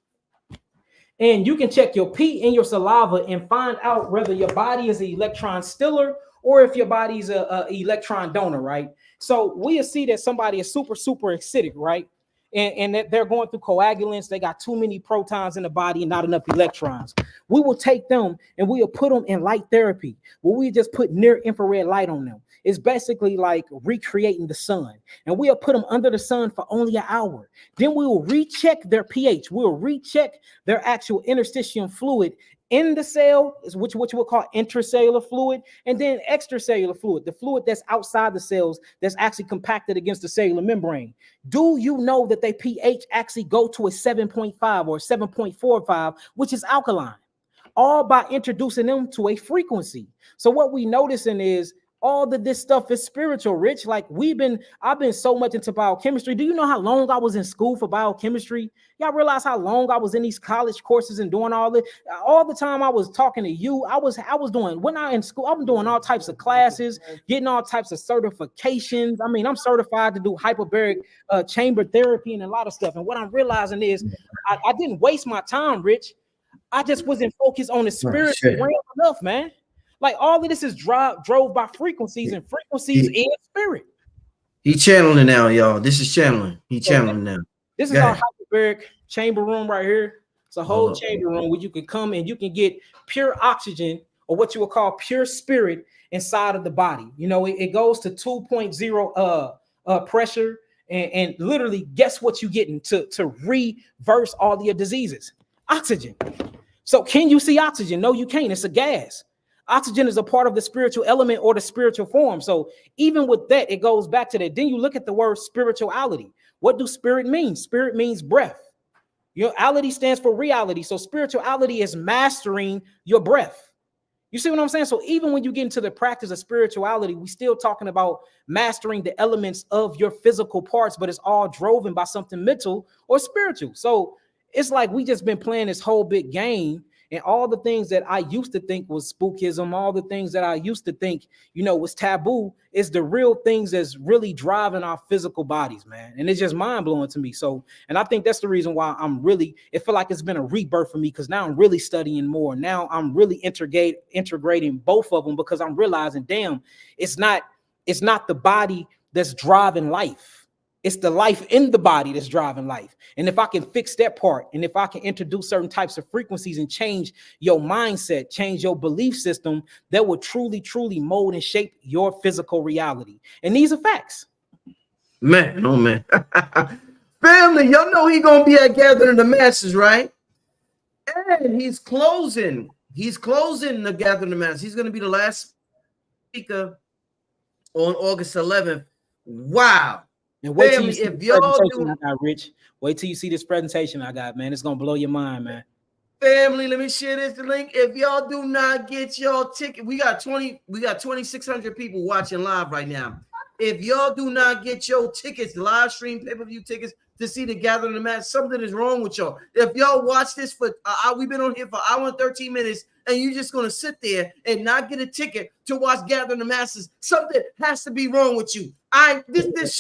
[SPEAKER 2] And you can check your pee in your saliva and find out whether your body is an electron stiller or if your body's a electron donor, right? So we'll see that somebody is super acidic, right? And that they're going through coagulants. They got too many protons in the body and not enough electrons. We will take them and we'll put them in light therapy, where we just put near infrared light on them. It's basically like recreating the sun. And we'll put them under the sun for only an hour. Then we will recheck their pH. We'll recheck their actual interstitial fluid in the cell, which we'll call intracellular fluid, and then extracellular fluid, the fluid that's outside the cells that's actually compacted against the cellular membrane. Do you know that they pH actually go to a 7.5 or 7.45, which is alkaline, all by introducing them to a frequency? So what we noticing is all of this stuff is spiritual, Rich. Like I've been so much into biochemistry. Do you know how long I was in school for biochemistry? Y'all realize how long I was in these college courses and doing all this? All the time I was talking to you, I was doing, when I in school, I'm doing all types of classes, getting all types of certifications. I mean, I'm certified to do hyperbaric chamber therapy and a lot of stuff. And what I'm realizing is I didn't waste my time, Rich. I just wasn't focused on the spiritual realm enough, man. Like all of this is drove by frequencies, and frequencies is spirit.
[SPEAKER 1] He channeling now, y'all. This is channeling. He channeling now.
[SPEAKER 2] This is our hyperbaric chamber room right here. It's a whole chamber room where you can come and you can get pure oxygen, or what you would call pure spirit, inside of the body. You know, it goes to 2.0 pressure, and literally, guess what you getting to reverse all your diseases? Oxygen. So can you see oxygen? No, you can't. It's a gas. Oxygen is a part of the spiritual element or the spiritual form. So even with that, it goes back to that. Then you look at the word spirituality. What do spirit mean? Spirit means breath. Your ality stands for reality. So spirituality is mastering your breath. You see what I'm saying? So even when you get into the practice of spirituality, we still talking about mastering the elements of your physical parts, but it's all driven by something mental or spiritual. So it's like we just been playing this whole big game. And all the things that I used to think was spookism, all the things that I used to think, was taboo, is the real things that's really driving our physical bodies, man. And it's just mind blowing to me. So, and I think that's the reason why it feel like it's been a rebirth for me, because now I'm really studying more. Now I'm really integrating both of them, because I'm realizing, damn, it's not the body that's driving life. It's the life in the body that's driving life. And if I can fix that part, and if I can introduce certain types of frequencies and change your mindset, change your belief system, that will truly, truly mold and shape your physical reality. And these are facts.
[SPEAKER 1] Man, oh man. Family, y'all know he's going to be at Gathering of the Masses, right? And he's closing the Gathering of the Masses. He's going to be the last speaker on August 11th. Wow.
[SPEAKER 2] And wait till you see this presentation I got, Rich. Wait till you see this presentation I got, man. It's gonna blow your mind, man.
[SPEAKER 1] Family, let me share this link. If y'all do not get your ticket, we got 2,600 people watching live right now. If y'all do not get your tickets, live stream pay-per-view tickets to see the Gathering of the Mass, something is wrong with y'all. If y'all watch this for we've been on here for an hour and 13 minutes, and you're just gonna sit there and not get a ticket to watch Gathering the Masses, something has to be wrong with you. This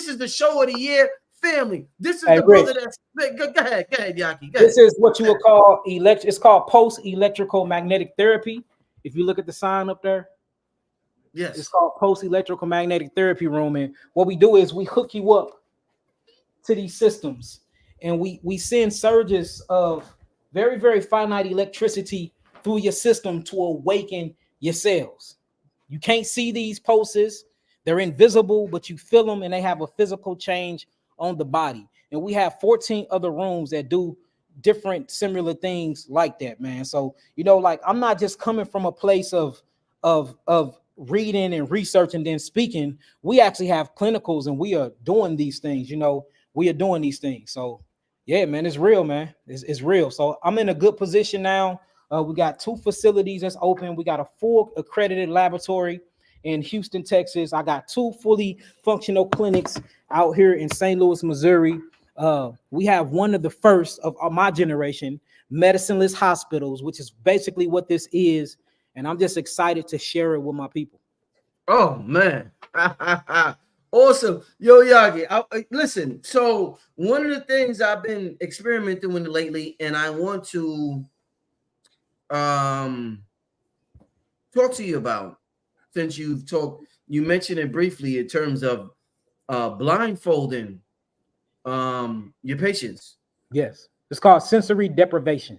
[SPEAKER 1] is the show of the year. Family, this is the brother that's go ahead, Yaki.
[SPEAKER 2] This is what you would call it's called post-electrical magnetic therapy. If you look at the sign up there,
[SPEAKER 1] yes,
[SPEAKER 2] it's called post-electrical magnetic therapy room. And what we do is we hook you up to these systems, and we send surges of very, very finite electricity through your system to awaken your cells. You can't see these pulses; they're invisible, but you feel them, and they have a physical change on the body. And we have 14 other rooms that do different similar things like that, man. So, like, I'm not just coming from a place of reading and research and then speaking. We actually have clinicals, and we are doing these things. We are doing these things. So yeah, man, it's real, man. It's real. So I'm in a good position now. We got 2 facilities that's open. We got a full accredited laboratory in Houston, Texas. I got 2 fully functional clinics out here in St. Louis, Missouri. We have one of the first of my generation medicineless hospitals, which is basically what this is. And I'm just excited to share it with my people.
[SPEAKER 1] Oh, man. Awesome. Yo, Yaki, listen, so one of the things I've been experimenting with lately, and I want to talk to you about, since you mentioned it briefly in terms of blindfolding your patients.
[SPEAKER 2] Yes, it's called sensory deprivation.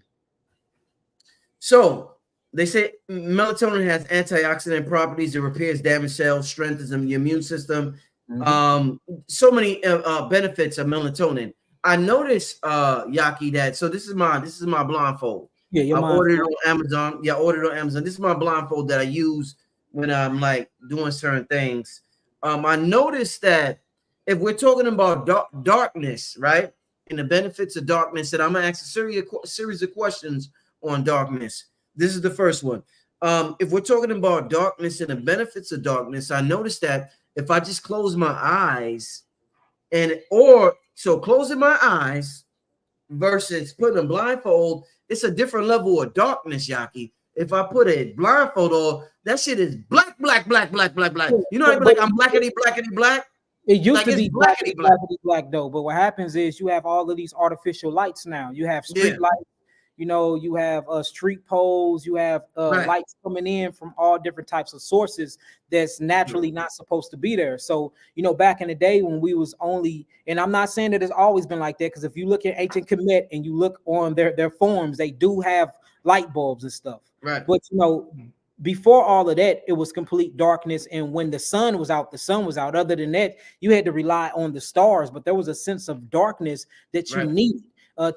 [SPEAKER 1] So they say melatonin has antioxidant properties. It repairs damaged cells, strengthens the immune system. So many benefits of melatonin. I noticed, Yaki, that this is my blindfold.
[SPEAKER 2] Yeah,
[SPEAKER 1] I ordered it on Amazon. Yeah, I ordered it on Amazon. This is my blindfold that I use when I'm like doing certain things. I noticed that if we're talking about darkness, right, and the benefits of darkness, and I'm gonna ask a series of questions on darkness. This is the first one. If we're talking about darkness and the benefits of darkness, I noticed that if I just close my eyes closing my eyes versus putting a blindfold, it's a different level of darkness, Yaki. If I put a blindfold on, that shit is black. You know, I'd be like, I'm blackity black.
[SPEAKER 2] It used to be black though, but what happens is you have all of these artificial lights now. You have street lights, you have street poles, you have lights coming in from all different types of sources that's naturally not supposed to be there. So, back in the day when we was only, and I'm not saying that it's always been like that, because if you look at Ancient Kemet and you look on their forums, they do have light bulbs and stuff.
[SPEAKER 1] Right.
[SPEAKER 2] But before all of that, it was complete darkness. And when the sun was out, the sun was out. Other than that, you had to rely on the stars, but there was a sense of darkness that you needed.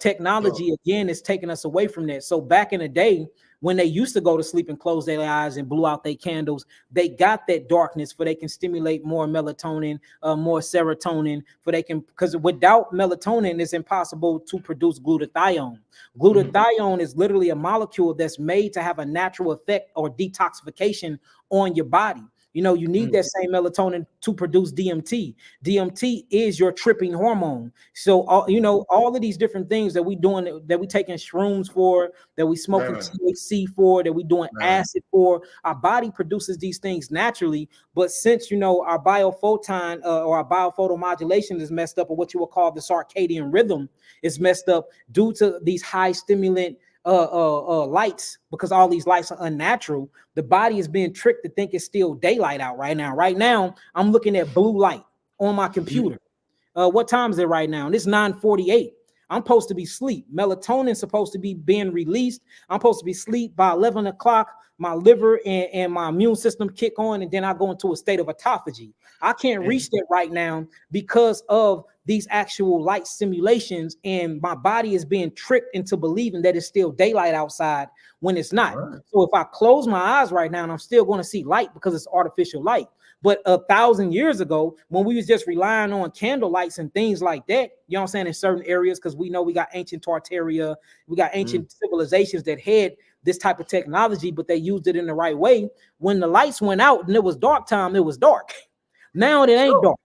[SPEAKER 2] Technology, again, is taking us away from that. So back in the day, when they used to go to sleep and close their eyes and blew out their candles, they got that darkness for they can stimulate more melatonin, more serotonin, because without melatonin, it's impossible to produce glutathione. Glutathione is literally a molecule that's made to have a natural effect or detoxification on your body. You need that same melatonin to produce DMT. DMT is your tripping hormone. So, all of these different things that we doing, that we taking shrooms for, that we smoking THC for, that we doing acid for, our body produces these things naturally. But since, our biophoton or our biophotomodulation is messed up, or what you will call the circadian rhythm is messed up due to these high stimulant lights, because all these lights are unnatural, the body is being tricked to think it's still daylight out right now. Right now, I'm looking at blue light on my computer. What time is it right now? And it's 9:48. I'm supposed to be asleep. Melatonin's supposed to be being released. I'm supposed to be asleep by 11 o'clock. my liver and my immune system kick on, and then I go into a state of autophagy. I can't reach that right now because of these actual light simulations, and my body is being tricked into believing that it's still daylight outside when it's not. Right. So if I close my eyes right now, and I'm still going to see light because it's artificial light. But 1,000 years ago, when we was just relying on candle lights and things like that, you know what I'm saying, in certain areas, because we know we got ancient Tartaria, we got ancient civilizations that had this type of technology, but they used it in the right way. When the lights went out and it was dark time, it was dark. Now it ain't dark.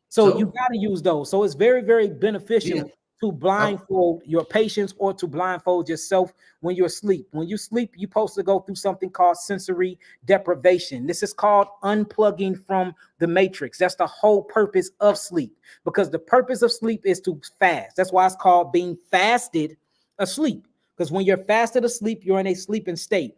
[SPEAKER 2] So you got to use those. So it's very, very beneficial to blindfold your patients or to blindfold yourself when you're asleep. When you sleep, you're supposed to go through something called sensory deprivation. This is called unplugging from the matrix. That's the whole purpose of sleep, because the purpose of sleep is to fast. That's why it's called being fasted asleep, because when you're fasted asleep, you're in a sleeping state.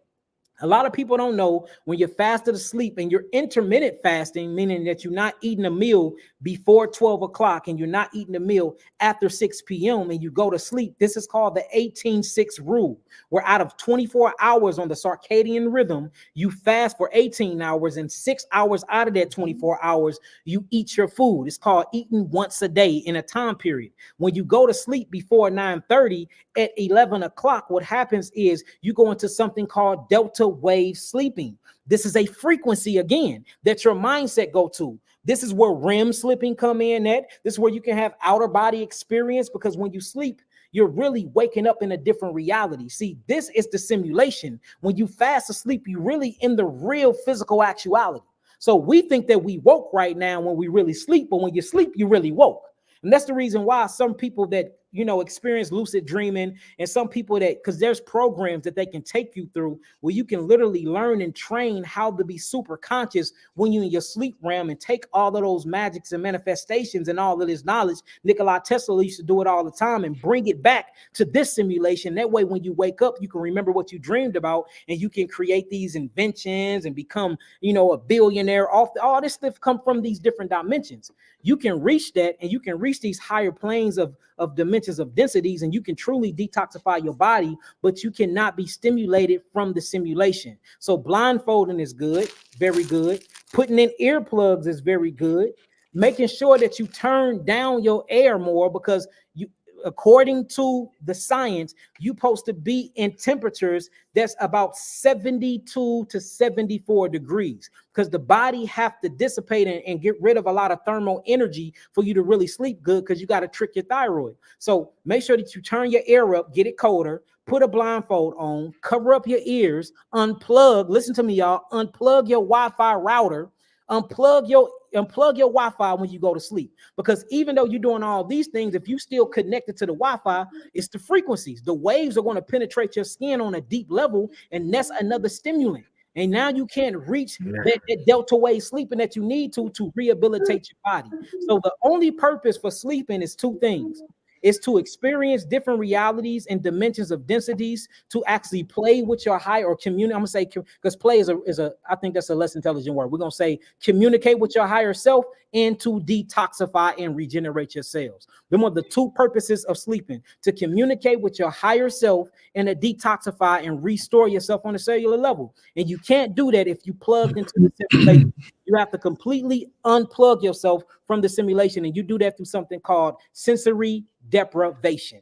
[SPEAKER 2] A lot of people don't know when you're fasted asleep and you're intermittent fasting, meaning that you're not eating a meal before 12 o'clock and you're not eating a meal after 6 p.m. and you go to sleep. This is called the 18-6 rule, where out of 24 hours on the circadian rhythm, you fast for 18 hours, and 6 hours out of that 24 hours, you eat your food. It's called eating once a day in a time period. When you go to sleep before 9:30, at 11 o'clock, what happens is you go into something called delta wave sleeping. This is a frequency, again, that your mindset go to. This is where REM sleeping come in at. This is where you can have outer body experience, because when you sleep, you're really waking up in a different reality. See, this is the simulation. When you fast asleep, you're really in the real physical actuality. So we think that we woke right now when we really sleep, but when you sleep, you really woke. And that's the reason why some people that, you know, experience lucid dreaming, and some people that, because there's programs that they can take you through where you can literally learn and train how to be super conscious when you're in your sleep realm and take all of those magics and manifestations and all of this knowledge. Nikola Tesla used to do it all the time and bring it back to this simulation. That way, when you wake up, you can remember what you dreamed about, and you can create these inventions and become, you know, a billionaire. All this stuff come from these different dimensions. You can reach that, and you can reach these higher planes of dimensions of densities, and you can truly detoxify your body, but you cannot be stimulated from the simulation. So blindfolding is good, very good. Putting in earplugs is very good. Making sure that you turn down your air more, because you, according to the science, you're supposed to be in temperatures that's about 72 to 74 degrees, because the body have to dissipate and get rid of a lot of thermal energy for you to really sleep good, because you got to trick your thyroid. So make sure that you turn your air up, get it colder, put a blindfold on, cover up your ears, unplug. Listen to me, y'all. Unplug your Wi-Fi router. Unplug your Wi-Fi when you go to sleep, because even though you're doing all these things, if you still connected to the Wi-Fi, it's the frequencies. The waves are going to penetrate your skin on a deep level, and that's another stimulant. And now you can't reach that delta wave sleeping that you need to rehabilitate your body. So the only purpose for sleeping is two things. Is to experience different realities and dimensions of densities, to actually play with your higher, or communicate. I'm gonna say, because play is a I think that's a less intelligent word. We're gonna say communicate with your higher self, and to detoxify and regenerate your cells. Them are the two purposes of sleeping: to communicate with your higher self and to detoxify and restore yourself on a cellular level. And you can't do that if you plugged into the simulation. You have to completely unplug yourself from the simulation, and you do that through something called sensory deprivation.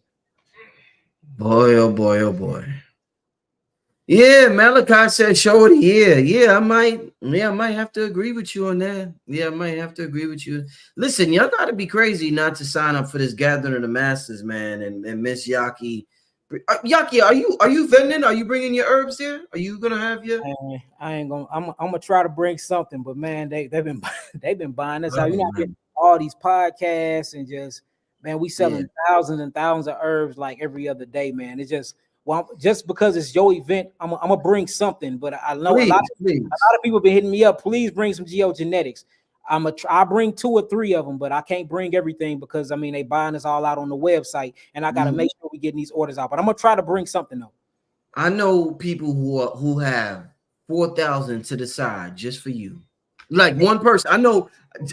[SPEAKER 1] Boy, oh boy, oh boy. Yeah, Malachi said show of the year. Yeah, I might have to agree with you on that. Yeah, I might have to agree with you. Listen, y'all gotta be crazy not to sign up for this gathering of the masses, man. And Miss Yaki. Yaki, are you vending? Are you bringing your herbs here? Are you gonna have your?
[SPEAKER 2] I ain't gonna. I'm gonna try to bring something, but man, they've been buying us out. You know, all these podcasts and just, man, we selling thousands and thousands of herbs like every other day, man. It's just, well, just because it's your event, I'm gonna bring something. But I know a lot of people been hitting me up. Please bring some geogenetics. I bring 2 or 3 of them, but I can't bring everything, because I mean they buying us all out on the website, and I gotta make sure we getting these orders out. But I'm gonna try to bring something though.
[SPEAKER 1] I know people who have 4,000 to the side just for you, like one person. I know.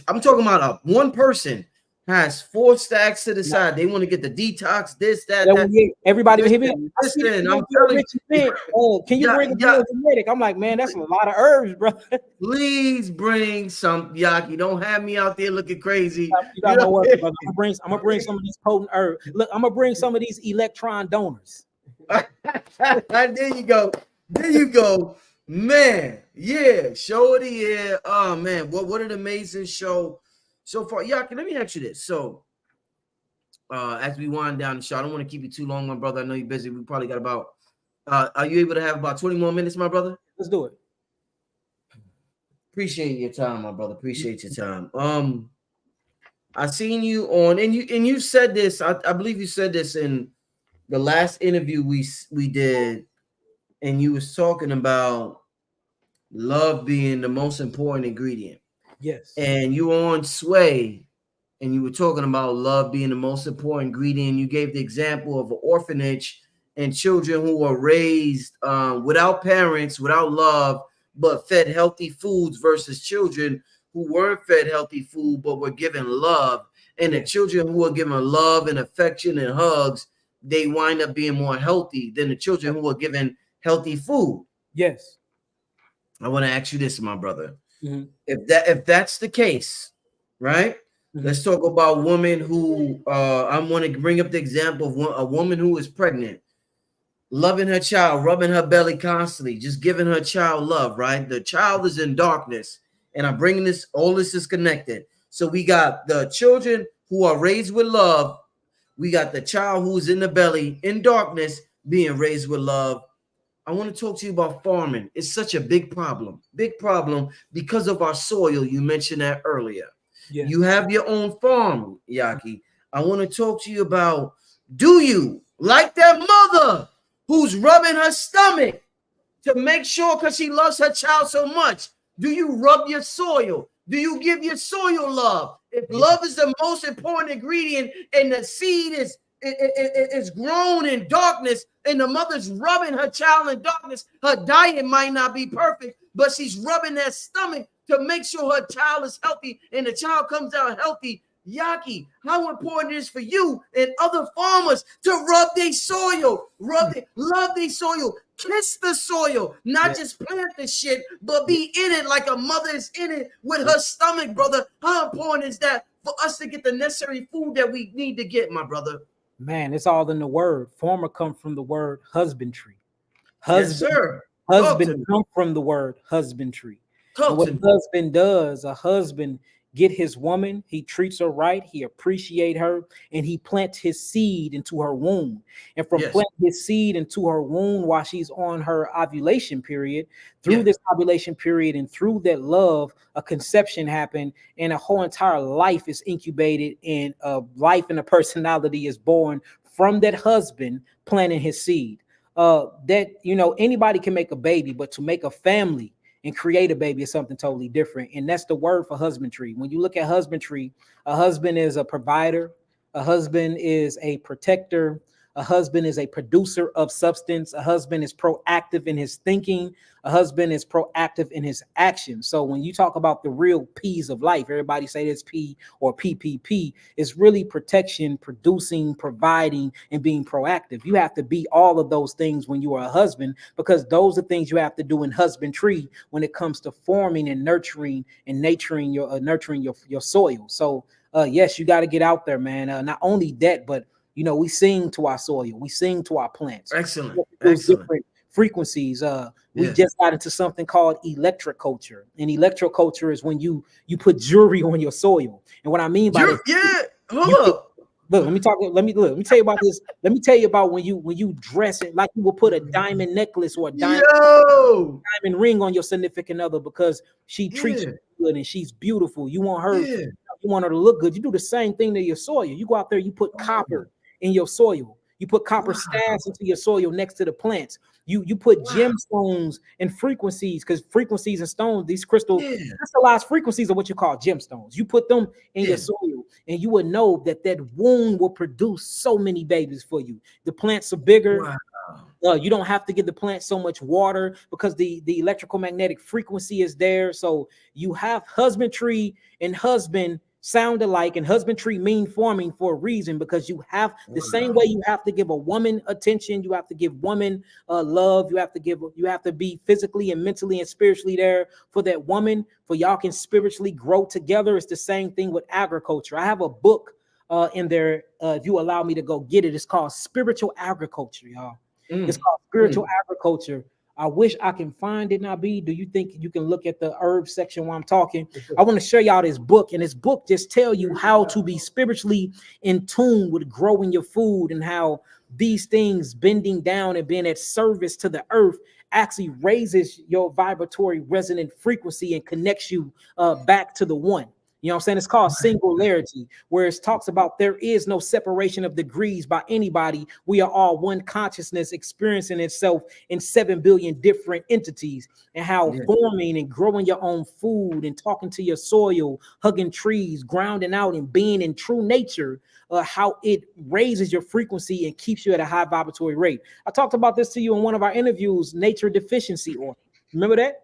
[SPEAKER 1] I'm talking about one person has 4 stacks to the side. They want to get the detox, this, that.
[SPEAKER 2] Everybody
[SPEAKER 1] Listen,
[SPEAKER 2] here.
[SPEAKER 1] listen, I'm telling
[SPEAKER 2] you. Can you bring a genetic? I'm like, man, that's a lot of herbs, bro.
[SPEAKER 1] Please bring some Yaki. Don't have me out there looking crazy.
[SPEAKER 2] You got my word, brother. I'm gonna bring some of these potent herbs. Look, I'm gonna bring some of these electron donors.
[SPEAKER 1] There you go. There you go. Man, yeah, show of the year. Oh man, what an amazing show so far. Yaki, let me ask you this. So as we wind down the show, I don't want to keep you too long, my brother. I know you're busy. We probably got about are you able to have about 20 more minutes, my brother?
[SPEAKER 2] Let's do it.
[SPEAKER 1] Appreciate your time, my brother. Appreciate your time. I seen you on, and you said this. I believe you said this in the last interview we did, and you was talking about love being the most important ingredient.
[SPEAKER 2] Yes.
[SPEAKER 1] And you were on Sway, and you were talking about love being the most important ingredient. You gave the example of an orphanage and children who were raised without parents, without love, but fed healthy foods versus children who weren't fed healthy food but were given love. And the children who were given love and affection and hugs, they wind up being more healthy than the children who were given healthy food.
[SPEAKER 2] Yes.
[SPEAKER 1] I want to ask you this, my brother.
[SPEAKER 2] Mm-hmm.
[SPEAKER 1] If that's the case, right? Mm-hmm. Let's talk about women who I want to bring up the example of a woman who is pregnant, loving her child, rubbing her belly constantly, just giving her child love, right? The child is in darkness, and I'm bringing this, all this is connected. So we got the children who are raised with love. We got the child who's in the belly in darkness being raised with love. I want to talk to you about farming. It's such a big problem because of our soil. You mentioned that earlier. Yes. You have your own farm, Yaki. I want to talk to you about, do you, like that mother who's rubbing her stomach to make sure, because she loves her child so much, do you rub your soil? Do you give your soil love? If love is the most important ingredient and the seed is grown in darkness and the mother's rubbing her child in darkness, her diet might not be perfect, but she's rubbing that stomach to make sure her child is healthy and the child comes out healthy. Yaki, how important it is for you and other farmers to rub their soil, love their soil, kiss the soil, not just plant the shit, but be in it like a mother is in it with her stomach, brother. How important is that for us to get the necessary food that we need to get, my brother?
[SPEAKER 2] Man, it's all in the word. Farmer come from the word husbandry.
[SPEAKER 1] Yes, sir.
[SPEAKER 2] Husband come from the word husbandry. And what a husband does, a husband get his woman, he treats her right, he appreciates her, and he plants his seed into her womb. And from planting his seed into her womb while she's on her ovulation period, through this ovulation period and through that love, a conception happened, and a whole entire life is incubated, and a life and a personality is born from that husband planting his seed. That, you know, anybody can make a baby, but to make a family and create a baby is something totally different. And that's the word for husbandry. When you look at husbandry, a husband is a provider, a husband is a protector, a husband is a producer of substance, a husband is proactive in his thinking, a husband is proactive in his actions. So when you talk about the real P's of life, everybody say this P or PPP, it's really protection, producing, providing, and being proactive. You have to be all of those things when you are a husband, because those are things you have to do in husbandry when it comes to forming and nurturing and nurturing your soil. So yes, you got to get out there, man. Not only that, but you know, we sing to our soil, we sing to our plants.
[SPEAKER 1] Excellent.
[SPEAKER 2] Different frequencies. We just got into something called electroculture. And electroculture is when you put jewelry on your soil. And what I mean by that,
[SPEAKER 1] hold up.
[SPEAKER 2] Look, let me tell you about this. Let me tell you about when you dress it like you will put a diamond necklace or a diamond ring on your significant other because she treats you good and she's beautiful. You want her, you want her to look good. You do the same thing to your soil. You go out there, you put copper in your soil. You put copper staves into your soil next to the plants. You put gemstones and frequencies, because frequencies and stones, these crystallized frequencies are what you call gemstones. You put them in your soil, and you will know that womb will produce so many babies for you. The plants are bigger. Wow. You don't have to give the plant so much water because the electrical magnetic frequency is there. So you have husbandry and husband sound alike, and husbandry mean farming for a reason, because you have the same way you have to give a woman attention, you have to give woman love, you have to be physically and mentally and spiritually there for that woman, for y'all can spiritually grow together. It's the same thing with agriculture. I have a book in there, if you allow me to go get it. It's called Spiritual Agriculture, y'all. It's called Spiritual Agriculture. I wish I can find it, Nabi. Do you think you can look at the herb section while I'm talking? I want to show y'all this book, and this book just tell you how to be spiritually in tune with growing your food, and how these things bending down and being at service to the earth actually raises your vibratory resonant frequency and connects you back to the one. You know what I'm saying? It's called singularity, where it talks about there is no separation of degrees by anybody. We are all one consciousness experiencing itself in 7 billion different entities, and how forming and growing your own food and talking to your soil, hugging trees, grounding out and being in true nature, how it raises your frequency and keeps you at a high vibratory rate. I talked about this to you in one of our interviews, nature deficiency order. Remember that?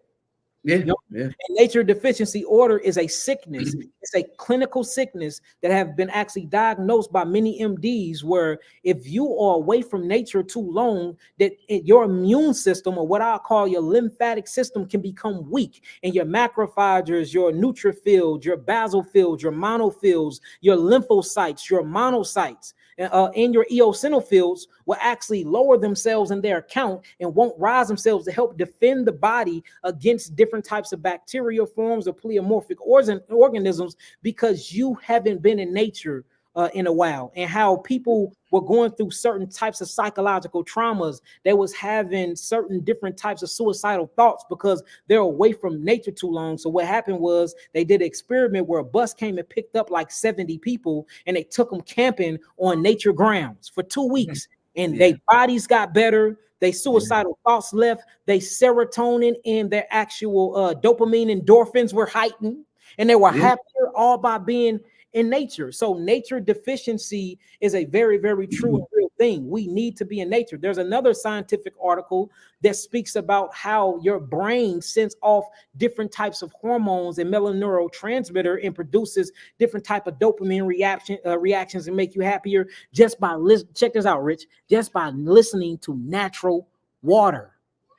[SPEAKER 1] Yeah,
[SPEAKER 2] you know?
[SPEAKER 1] yeah.
[SPEAKER 2] And nature deficiency order is a sickness. It's a clinical sickness that have been actually diagnosed by many MDs, where if you are away from nature too long, that your immune system, or what I call your lymphatic system, can become weak, and your macrophages, your neutrophils, your basophils, your monophils, your lymphocytes, your monocytes, and your eosinophils will actually lower themselves in their account and won't rise themselves to help defend the body against different types of bacterial forms or pleomorphic organisms, because you haven't been in nature in a while. And how people were going through certain types of psychological traumas, they was having certain different types of suicidal thoughts because they're away from nature too long. So what happened was they did an experiment where a bus came and picked up like 70 people, and they took them camping on nature grounds for 2 weeks, and their bodies got better. They suicidal thoughts left. They serotonin and their actual dopamine endorphins were heightened, and they were happier, all by being in nature. So nature deficiency is a very, very true and real thing. We need to be in nature. There's another scientific article that speaks about how your brain sends off different types of hormones and neurotransmitter, and produces different type of dopamine reactions and make you happier just by check this out, Rich, just by listening to natural water.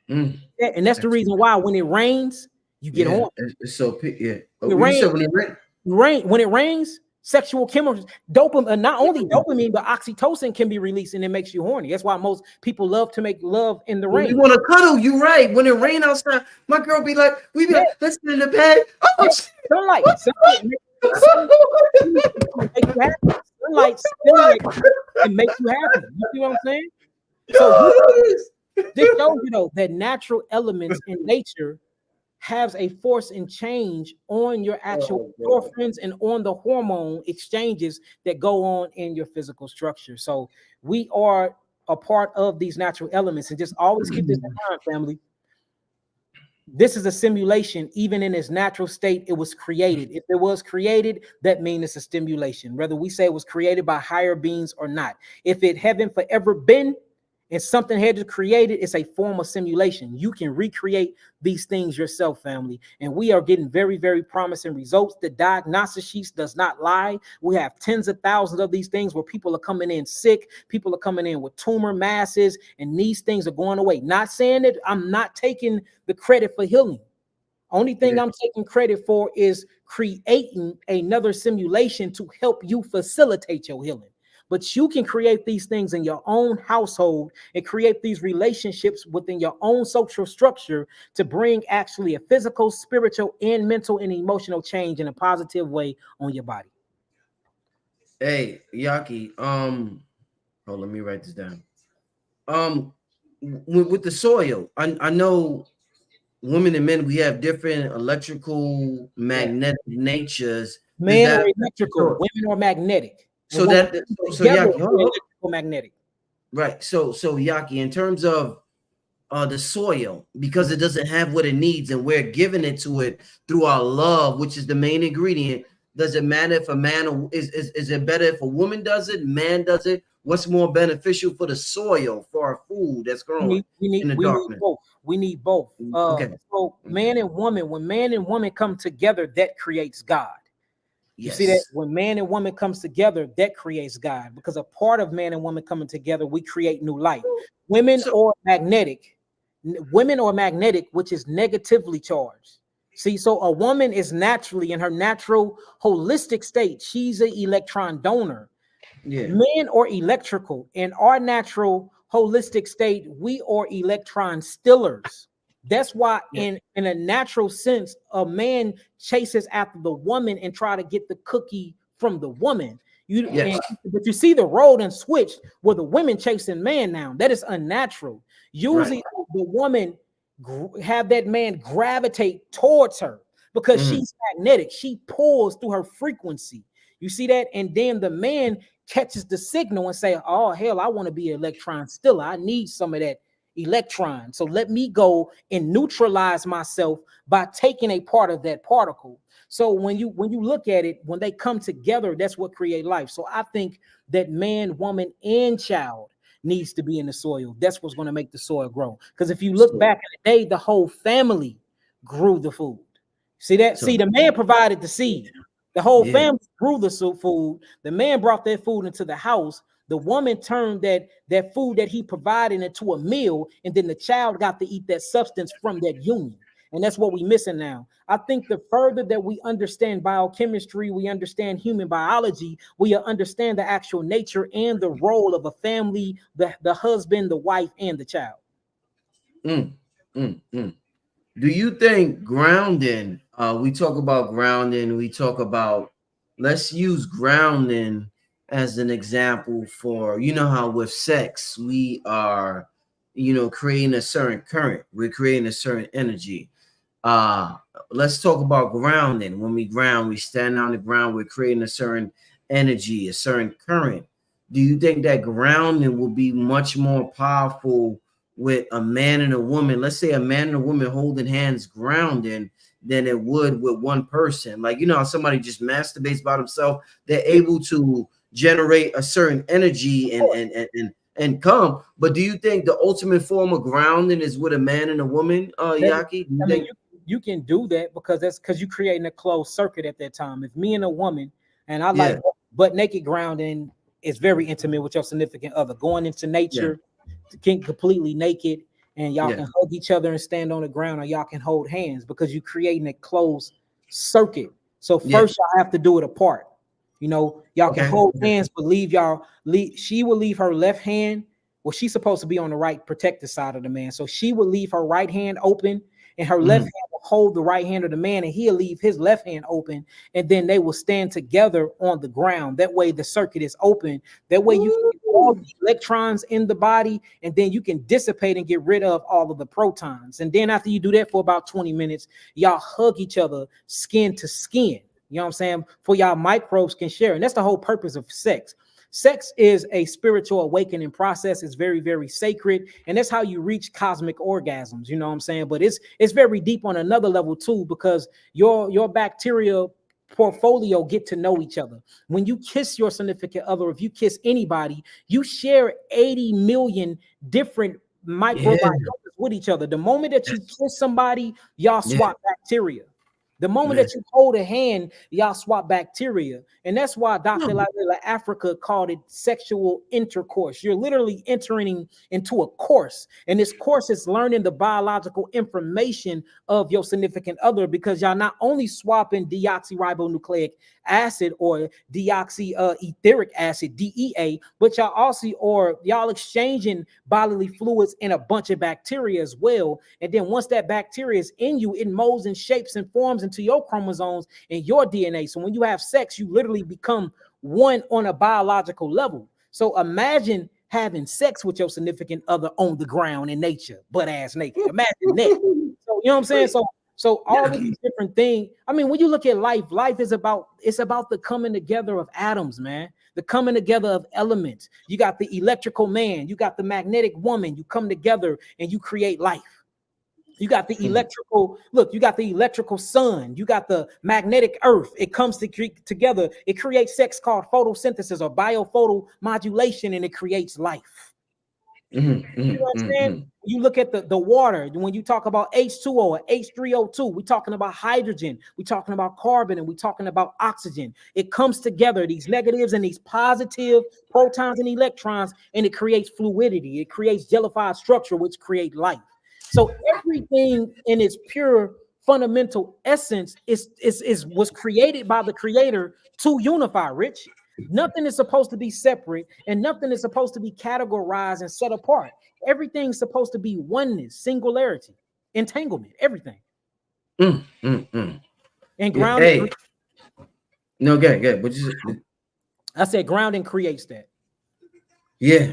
[SPEAKER 2] And that's the reason why when it rains, you get on.
[SPEAKER 1] It's so
[SPEAKER 2] When it rains, sexual chemicals, dopamine, not only dopamine, but oxytocin can be released, and it makes you horny. That's why most people love to make love in the rain.
[SPEAKER 1] You want to cuddle, you right. When it rain outside, my girl be like, let's get in the bed. Oh,
[SPEAKER 2] sunlight make you happy. Sunlight can make you happy. You see what I'm saying? So this shows you though that natural elements in nature has a force and change on your actual endorphins and on the hormone exchanges that go on in your physical structure. So we are a part of these natural elements, and just always keep this in mind, family. This is a simulation. Even in its natural state, it was created. If it was created, that means it's a stimulation, whether we say it was created by higher beings or not. If it haven't forever been, and something had to create it, it's a form of simulation. You can recreate these things yourself, family. And we are getting very, very promising results. The diagnosis sheets does not lie. We have tens of thousands of these things where people are coming in sick. People are coming in with tumor masses, and these things are going away. Not saying that I'm not taking the credit for healing. Only thing I'm taking credit for is creating another simulation to help you facilitate your healing. But you can create these things in your own household and create these relationships within your own social structure to bring actually a physical, spiritual, and mental and emotional change in a positive way on your body.
[SPEAKER 1] Hey, Yaki, let me write this down. With the soil, I know women and men, we have different electrical, magnetic natures.
[SPEAKER 2] Men are electrical, women are magnetic.
[SPEAKER 1] So Yaki,
[SPEAKER 2] magnetic.
[SPEAKER 1] Right. So Yaki, in terms of the soil, because it doesn't have what it needs, and we're giving it to it through our love, which is the main ingredient. Does it matter if a man or is it better if a woman does it, man does it? What's more beneficial for the soil, for our food that's growing in the darkness?
[SPEAKER 2] We need both.
[SPEAKER 1] Okay.
[SPEAKER 2] So man and woman, when man and woman come together, that creates God. You see that
[SPEAKER 1] Yes.
[SPEAKER 2] when man and woman comes together, that creates God, because a part of man and woman coming together, we create new light. Women
[SPEAKER 1] So
[SPEAKER 2] or magnetic, which is negatively charged. See, so a woman is naturally in her natural holistic state. She's an electron donor.
[SPEAKER 1] yeah,
[SPEAKER 2] Men are electrical. In our natural holistic state, we are electron stillers. That's why
[SPEAKER 1] yeah,
[SPEAKER 2] in a natural sense, a man chases after the woman and try to get the cookie from the woman.
[SPEAKER 1] yes,
[SPEAKER 2] But you see the role and switch where the women chasing man now. That is unnatural.
[SPEAKER 1] right.
[SPEAKER 2] Usually the woman have that man gravitate towards her because
[SPEAKER 1] Mhm.
[SPEAKER 2] she's magnetic. She pulls through her frequency. You see that? And then the man catches the signal and say, oh hell, I want to be an electron stiller. I need some of that electron. So let me go and neutralize myself by taking a part of that particle. So when you look at it, when they come together, that's what create life. So I think that man, woman, and child needs to be in the soil. That's what's going to make the soil grow. Because if you look
[SPEAKER 1] So,
[SPEAKER 2] back in the day, the whole family grew the food. See that?
[SPEAKER 1] so
[SPEAKER 2] See, the man provided the seed. The whole
[SPEAKER 1] yeah.
[SPEAKER 2] family grew the food. The man brought that food into the house. The woman turned that food that he provided into a meal, and then the child got to eat that substance from that union. And that's what we're missing now. I think the further that we understand biochemistry, we understand human biology, we understand the actual nature and the role of a family, the husband, the wife, and the child.
[SPEAKER 1] Mm, mm. Do you think grounding? We talk about grounding. We talk about, let's use grounding as an example for, you know how with sex we are, creating a certain current. We're creating a certain energy. Uh, let's talk about grounding. When we ground, we stand on the ground. We're creating a certain energy, a certain current. Do you think that grounding will be much more powerful with a man and a woman? Let's say a man and a woman holding hands grounding than it would with one person. Like, how somebody just masturbates by themselves, they're
[SPEAKER 2] Yeah,
[SPEAKER 1] able to generate a certain energy
[SPEAKER 2] of
[SPEAKER 1] and
[SPEAKER 2] course.
[SPEAKER 1] and come. But do you think the ultimate form of grounding is with a man and a woman,
[SPEAKER 2] That,
[SPEAKER 1] Yaki? Do you
[SPEAKER 2] I mean,
[SPEAKER 1] think?
[SPEAKER 2] you can do that because that's because you're creating a closed circuit at that time. If me and a woman, and I like
[SPEAKER 1] Yeah,
[SPEAKER 2] butt naked grounding is very intimate with your significant other, going into
[SPEAKER 1] yeah,
[SPEAKER 2] nature, get completely naked, and y'all
[SPEAKER 1] yeah.
[SPEAKER 2] can hug each other and stand on the ground, or y'all can hold hands because you're creating a closed circuit. So
[SPEAKER 1] Yeah.
[SPEAKER 2] first, y'all have to do it apart. Y'all can
[SPEAKER 1] Okay.
[SPEAKER 2] hold
[SPEAKER 1] Okay.
[SPEAKER 2] hands, but she will leave her left hand. Well, she's supposed to be on the right protected side of the man. So she will leave her right hand open, and her left
[SPEAKER 1] Mhm.
[SPEAKER 2] hand will hold the right hand of the man, and he'll leave his left hand open, and then they will stand together on the ground. That way the circuit is open. That way you can get all the electrons in the body, and then you can dissipate and get rid of all of the protons. And then after you do that for about 20 minutes, y'all hug each other skin to skin. You know what I'm saying? For y'all microbes can share. And that's the whole purpose of sex. Sex is a spiritual awakening process. It's very, very sacred. And that's how you reach cosmic orgasms. You know what I'm saying? But it's very deep on another level too, because your bacteria portfolio get to know each other. When you kiss your significant other, if you kiss anybody, you share 80 million different
[SPEAKER 1] Yeah.
[SPEAKER 2] microbiomes with each other. The moment that you kiss somebody, y'all
[SPEAKER 1] Yeah.
[SPEAKER 2] swap bacteria. The moment
[SPEAKER 1] Yeah.
[SPEAKER 2] that you hold a hand, y'all swap bacteria. And that's why Dr.
[SPEAKER 1] Hmm.
[SPEAKER 2] Lalila Africa called it sexual intercourse. You're literally entering into a course. And this course is learning the biological information of your significant other, because y'all not only swapping deoxyribonucleic acid or deoxy etheric acid, DEA, but y'all exchanging bodily fluids in a bunch of bacteria as well. And then once that bacteria is in you, it molds and shapes and forms into your chromosomes and your DNA. So when you have sex, you literally become one on a biological level. So imagine having sex with your significant other on the ground in nature, butt ass naked. Imagine that. So you know what I'm saying?
[SPEAKER 1] Wait,
[SPEAKER 2] So all of
[SPEAKER 1] Yaki.
[SPEAKER 2] these different things. I mean, when you look at life is about the coming together of atoms, man. The coming together of elements. You got the electrical man, you got the magnetic woman. You come together and you create life. You got the
[SPEAKER 1] Hmm.
[SPEAKER 2] you got the electrical sun, you got the magnetic earth. It comes together. It creates sex called photosynthesis or biophotomodulation, and it creates life. You know what I'm saying? You look at the water, when you talk about H2O or H3O2, we're talking about hydrogen, we're talking about carbon, and we're talking about oxygen. It comes together, these negatives and these positive protons and electrons, and it creates fluidity. It creates jellified structure, which create life. So everything in its pure fundamental essence was created by the creator to unify, Rich. Nothing is supposed to be separate, and nothing is supposed to be categorized and set apart. Everything's supposed to be oneness, singularity, entanglement, everything. And grounding.
[SPEAKER 1] Hey, no, good. But
[SPEAKER 2] I said grounding creates that.
[SPEAKER 1] Yeah.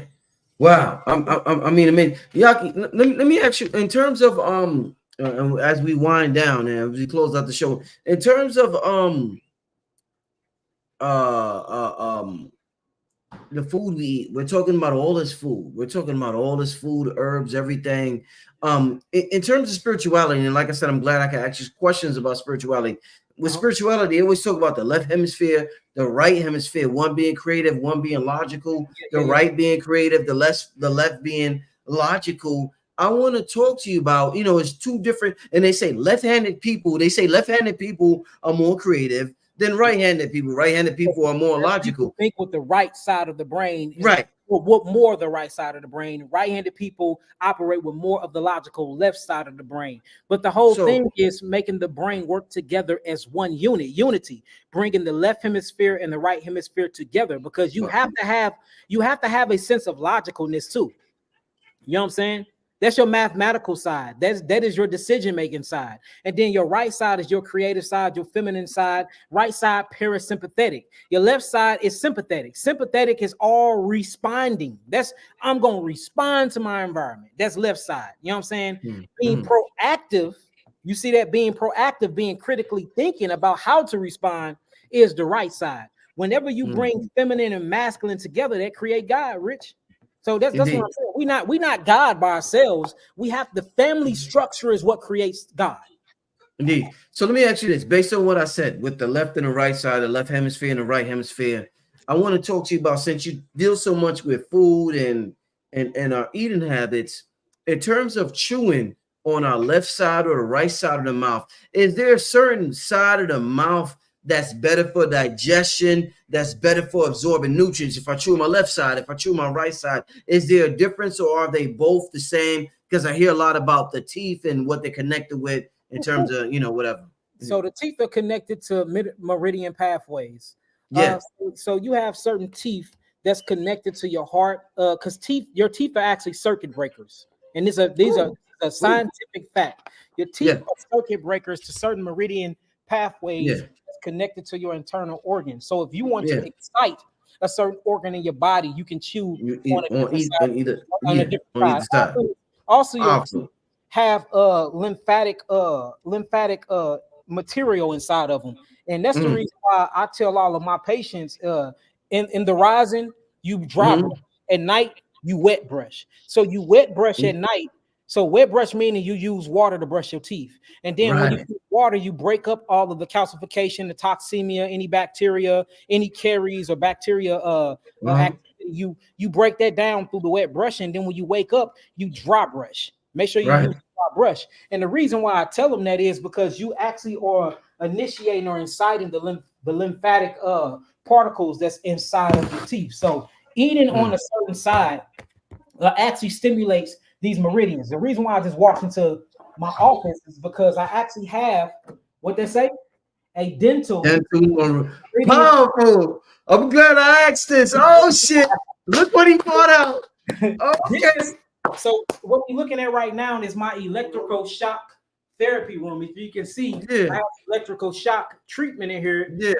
[SPEAKER 1] Wow. I mean, Yaki, let me ask you, in terms of as we wind down and as we close out the show, in terms of the food we eat, we're talking about all this food. We're talking about all this food, herbs, everything. In terms of spirituality, and like I said, I'm glad I can ask you questions about spirituality. With spirituality, they always talk about the left hemisphere, the right hemisphere, one being creative, one being logical, the right being creative, the left being logical. I want to talk to you about, it's two different, and they say left-handed people are more creative than right-handed people. Right-handed people are more logical.
[SPEAKER 2] Think with the right side of the brain,
[SPEAKER 1] right?
[SPEAKER 2] What more the right side of the brain? Right-handed people operate with more of the logical left side of the brain. But the whole thing is making the brain work together as one unity, bringing the left hemisphere and the right hemisphere together, because you have to have a sense of logicalness too. You know what I'm saying? That's your mathematical side. That is your decision-making side. And then your right side is your creative side, your feminine side. Right side, parasympathetic. Your left side is sympathetic. Sympathetic is all responding. I'm going to respond to my environment. That's left side. You know what I'm saying? Being proactive, you see that being proactive, being critically thinking about how to respond is the right side. Whenever you bring feminine and masculine together, that create God, Rich. So that's what I'm saying. We not God by ourselves. We have the family structure is what creates God.
[SPEAKER 1] Indeed. So let me ask you this, based on what I said with the left and the right side, the left hemisphere and the right hemisphere. I want to talk to you about, since you deal so much with food and our eating habits, in terms of chewing on our left side or the right side of the mouth, is there a certain side of the mouth that's better for digestion, that's better for absorbing nutrients? If I chew my left side, if I chew my right side, is there a difference, or are they both the same? Because I hear a lot about the teeth and what they're connected with in terms of, whatever.
[SPEAKER 2] So the teeth are connected to meridian pathways.
[SPEAKER 1] Yeah.
[SPEAKER 2] So you have certain teeth that's connected to your heart, because your teeth are actually circuit breakers. And these are a scientific fact. Your teeth are circuit breakers to certain meridian pathways connected to your internal organs. So if you want to excite a certain organ in your body, you can chew on a different side. Also, your teeth have lymphatic material inside of them, and that's the reason why I tell all of my patients in the rising, you dry brush. At night you wet brush. So you wet brush at night. So wet brush meaning you use water to brush your teeth. And then when you put water, you break up all of the calcification, the toxemia, any bacteria, any caries or bacteria. You break that down through the wet brush. And then when you wake up, you dry brush. Make sure you use a dry brush. And the reason why I tell them that is because you actually are initiating or inciting the lymphatic particles that's inside of your teeth. So eating on a certain side actually stimulates these meridians. The reason why I just walked into my office is because I actually have what they say, a dental
[SPEAKER 1] powerful. I'm glad I asked this. Oh shit! Look what he brought out. Okay.
[SPEAKER 2] So what we're looking at right now is my electrical shock therapy room. If you can see, I have electrical shock treatment in here.
[SPEAKER 1] Yeah.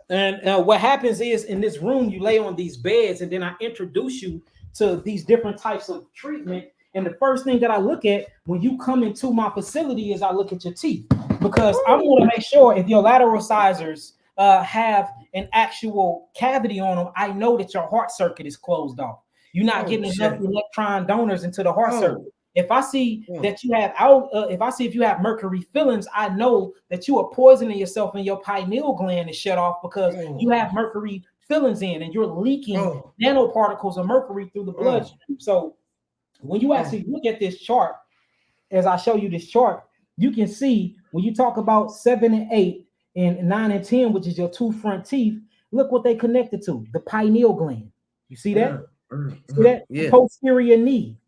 [SPEAKER 2] And what happens is in this room, you lay on these beds, and then I introduce you to these different types of treatment. And the first thing that I look at when you come into my facility is I look at your teeth, because I want to make sure if your lateral incisors have an actual cavity on them, I know that your heart circuit is closed off. You're not getting enough electron donors into the heart circuit. If I see that you have if you have mercury fillings, I know that you are poisoning yourself and your pineal gland is shut off because you have mercury fillings in, and you're leaking nanoparticles of mercury through the bloodstream. So when you actually look at this chart, as I show you this chart, you can see when you talk about 7 and 8 and 9 and 10, which is your two front teeth, look what they connected to, the pineal gland. You see that? See that? The posterior knee,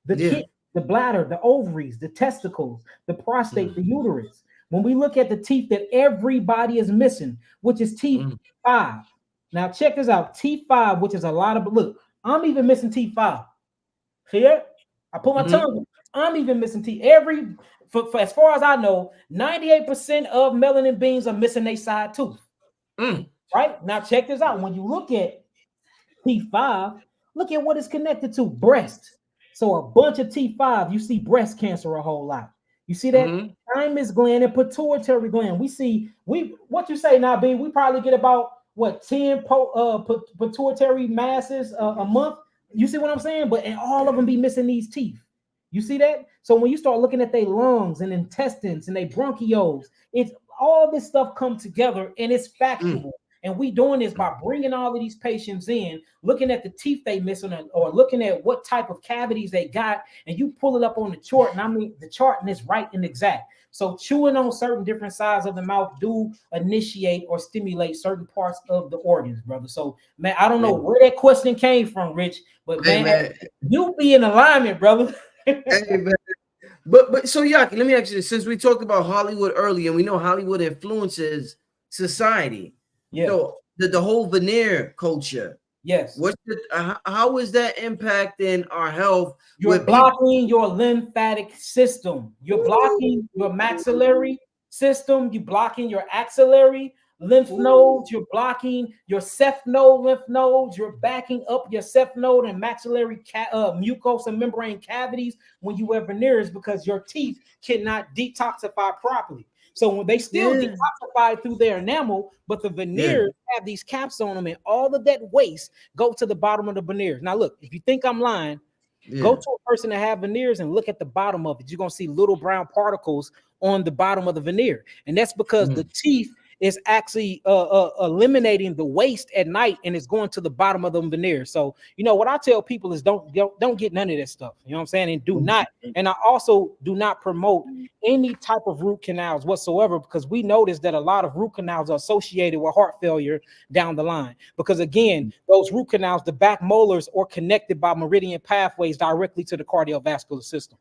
[SPEAKER 2] the kidney, the bladder, the ovaries, the testicles, the prostate, the uterus. When we look at the teeth that everybody is missing, which is teeth 5. Now check this out, T5, which is a lot of, look, I'm even missing T5. See it? I put my tongue. I'm even missing teeth. For as far as I know, 98% of melanin beings are missing their side tooth. Right? Now check this out. When you look at T5, look at what it's connected to, breast. So a bunch of T5, you see breast cancer a whole lot. You see that thymus gland and pituitary gland. We see, what you say now, B? We probably get about what 10 pituitary masses a month. You see what I'm saying? But and all of them be missing these teeth. You see that? So when you start looking at their lungs and intestines and their bronchioles, it's all this stuff come together and it's factual. And we doing this by bringing all of these patients in, looking at the teeth they missing, or looking at what type of cavities they got, and you pull it up on the chart. And I mean the chart, and it's right and exact. So chewing on certain different sides of the mouth do initiate or stimulate certain parts of the organs, brother. So man, I don't know where that question came from, Rich, but man, you be in alignment, brother.
[SPEAKER 1] Hey, man. But so Yaki, let me ask you this. Since we talked about Hollywood earlier, and we know Hollywood influences society. So the whole veneer culture.
[SPEAKER 2] Yes.
[SPEAKER 1] What's how is that impacting our health?
[SPEAKER 2] You're blocking your lymphatic system. You're blocking your maxillary system. You're blocking your axillary lymph nodes. You're blocking your ceph node lymph nodes. You're backing up your ceph node and maxillary mucosa membrane cavities when you wear veneers, because your teeth cannot detoxify properly. So when they still detoxify through their enamel, but the veneers have these caps on them, and all of that waste go to the bottom of the veneers. Now, look, if you think I'm lying, go to a person that have veneers and look at the bottom of it. You're gonna see little brown particles on the bottom of the veneer, and that's because the teeth is actually eliminating the waste at night, and it's going to the bottom of the veneer. So, you know, what I tell people is don't get none of that stuff. You know what I'm saying? And do not, and I also do not promote any type of root canals whatsoever, because we noticed that a lot of root canals are associated with heart failure down the line. Because again, those root canals, the back molars, are connected by meridian pathways directly to the cardiovascular system.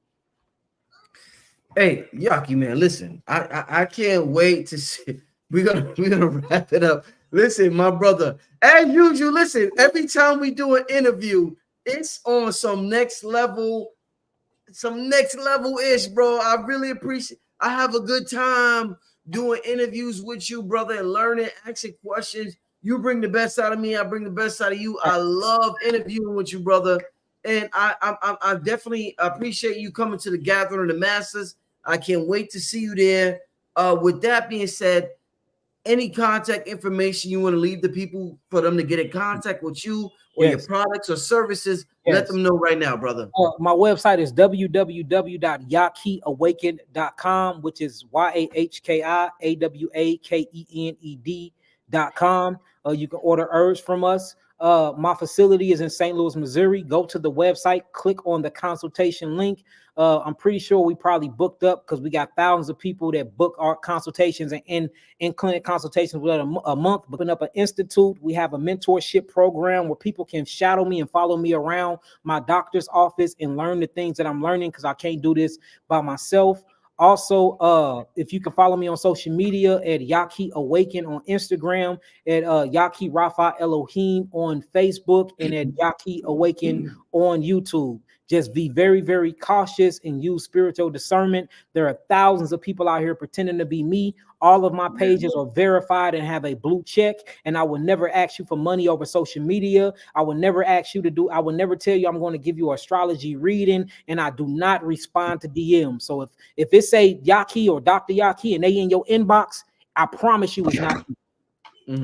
[SPEAKER 1] Hey, Yaki, man, listen, I can't wait to see. We're gonna wrap it up. Listen, my brother, as usual, listen, every time we do an interview, it's on some next level ish, bro. I really appreciate. I have a good time doing interviews with you, brother, and learning, asking questions. You bring the best out of me. I bring the best out of you. I love interviewing with you, brother, and I definitely appreciate you coming to the Gathering of the Masters. I can't wait to see you there. With that being said, any contact information you want to leave the people for them to get in contact with you or your products or services, let them know right now, brother.
[SPEAKER 2] My website is www.yakiawakened.com, which is YAHKIAWAKENED.com. You can order herbs from us. My facility is in St. Louis, Missouri. Go to the website, click on the consultation link. I'm pretty sure we probably booked up, because we got thousands of people that book our consultations and in clinic consultations within a month. Booking up an institute. We have a mentorship program where people can shadow me and follow me around my doctor's office and learn the things that I'm learning, because I can't do this by myself. Also, if you can follow me on social media at Yaki Awaken on Instagram, at Yaki Rafa Elohim on Facebook, and at Yaki Awaken on YouTube. Just be very, very cautious and use spiritual discernment. There are thousands of people out here pretending to be me. All of my pages are verified and have a blue check. And I will never ask you for money over social media. I will never ask you to I will never tell you I'm going to give you an astrology reading. And I do not respond to DM. So if it say Yaki or Dr. Yaki and they in your inbox, I promise you it's not.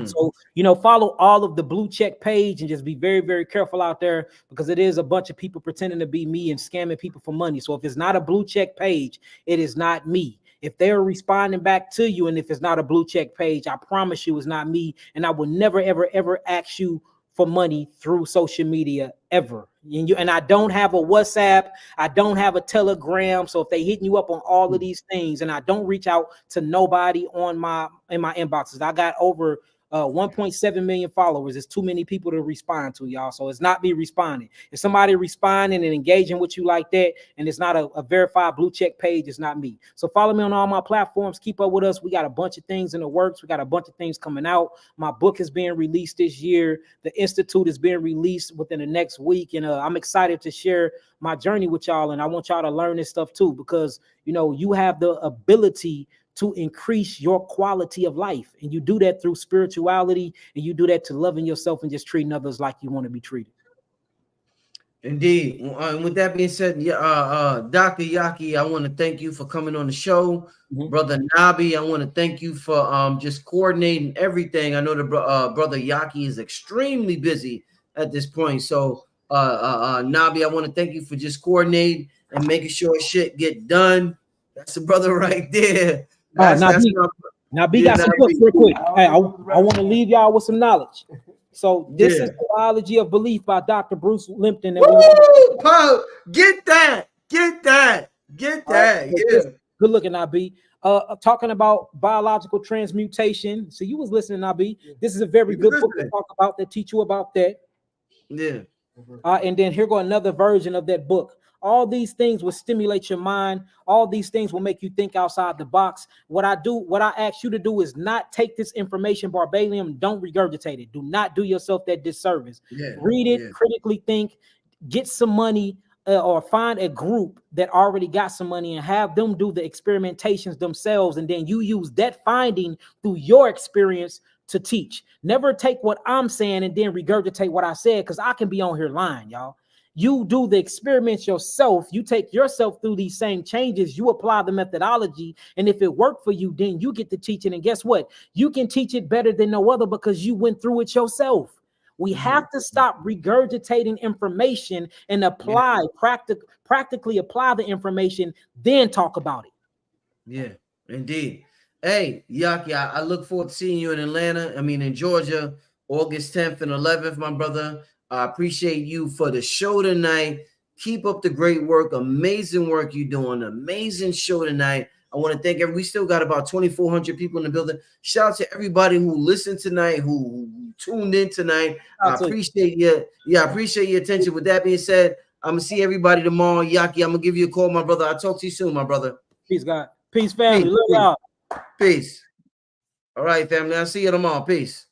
[SPEAKER 2] So, you know, follow all of the blue check page and just be very, very careful out there, because it is a bunch of people pretending to be me and scamming people for money. So if it's not a blue check page, it is not me. If they're responding back to you, and if it's not a blue check page, I promise you it's not me. And I will never, ever, ever ask you for money through social media ever. And I don't have a WhatsApp, I don't have a Telegram. So if they hitting you up on all of these things, and I don't reach out to nobody in my inboxes, I got over 1.7 million followers. It's too many people to respond to, y'all. So it's not me responding. If somebody responding and engaging with you like that, and it's not a verified blue check page, it's not me. So follow me on all my platforms. Keep up with us. We got a bunch of things in the works. We got a bunch of things coming out. My book is being released this year. The Institute is being released within the next week. And I'm excited to share my journey with y'all. And I want y'all to learn this stuff too, because, you know, you have the ability to increase your quality of life. And you do that through spirituality, and you do that to loving yourself and just treating others like you want to be treated.
[SPEAKER 1] Indeed. With that being said, Dr. Yaki, I want to thank you for coming on the show. Brother Nabi, I want to thank you for just coordinating everything. I know the brother Yaki is extremely busy at this point. So Nabi, I want to thank you for just coordinating and making sure shit get done. That's the brother right there.
[SPEAKER 2] Nabi got some books real quick. Hey, I want to leave y'all with some knowledge. So this is The Biology of Belief by Dr. Bruce Limpton.
[SPEAKER 1] Get that. Yeah.
[SPEAKER 2] Good looking, Nabi. Talking about biological transmutation. So you was listening, Nabi. This is a very good book to talk about, that teach you about that.
[SPEAKER 1] Yeah.
[SPEAKER 2] And then here go another version of that book. All these things will stimulate your mind. All these things will make you think outside the box. What I ask you to do is not take this information barbarian. Don't regurgitate it. Do not do yourself that disservice. Read it, critically think, get some money, or find a group that already got some money and have them do the experimentations themselves. And then you use that finding through your experience to teach. Never take what I'm saying and then regurgitate what I said, because I can be on here lying, y'all. You do the experiments yourself. You take yourself through these same changes. You apply the methodology. And if it worked for you, then you get to teach it. And guess what? You can teach it better than no other because you went through it yourself. We have to stop regurgitating information and apply, practically apply the information, then talk about it.
[SPEAKER 1] Yeah, indeed. Hey, Yaki, I look forward to seeing you in Atlanta. In Georgia, August 10th and 11th, my brother. I appreciate you for the show tonight. Keep up the great work. Amazing work you're doing. Amazing show tonight. I want to thank we still got about 2,400 people in the building. Shout out to everybody who listened tonight, who tuned in tonight. I appreciate you. Yeah, I appreciate your attention. With that being said, I'm going to see everybody tomorrow. Yaki, I'm going to give you a call, my brother. I'll talk to you soon, my brother.
[SPEAKER 2] Peace, God. Peace, family. Love y'all.
[SPEAKER 1] Peace. All right, family. I'll see you tomorrow. Peace.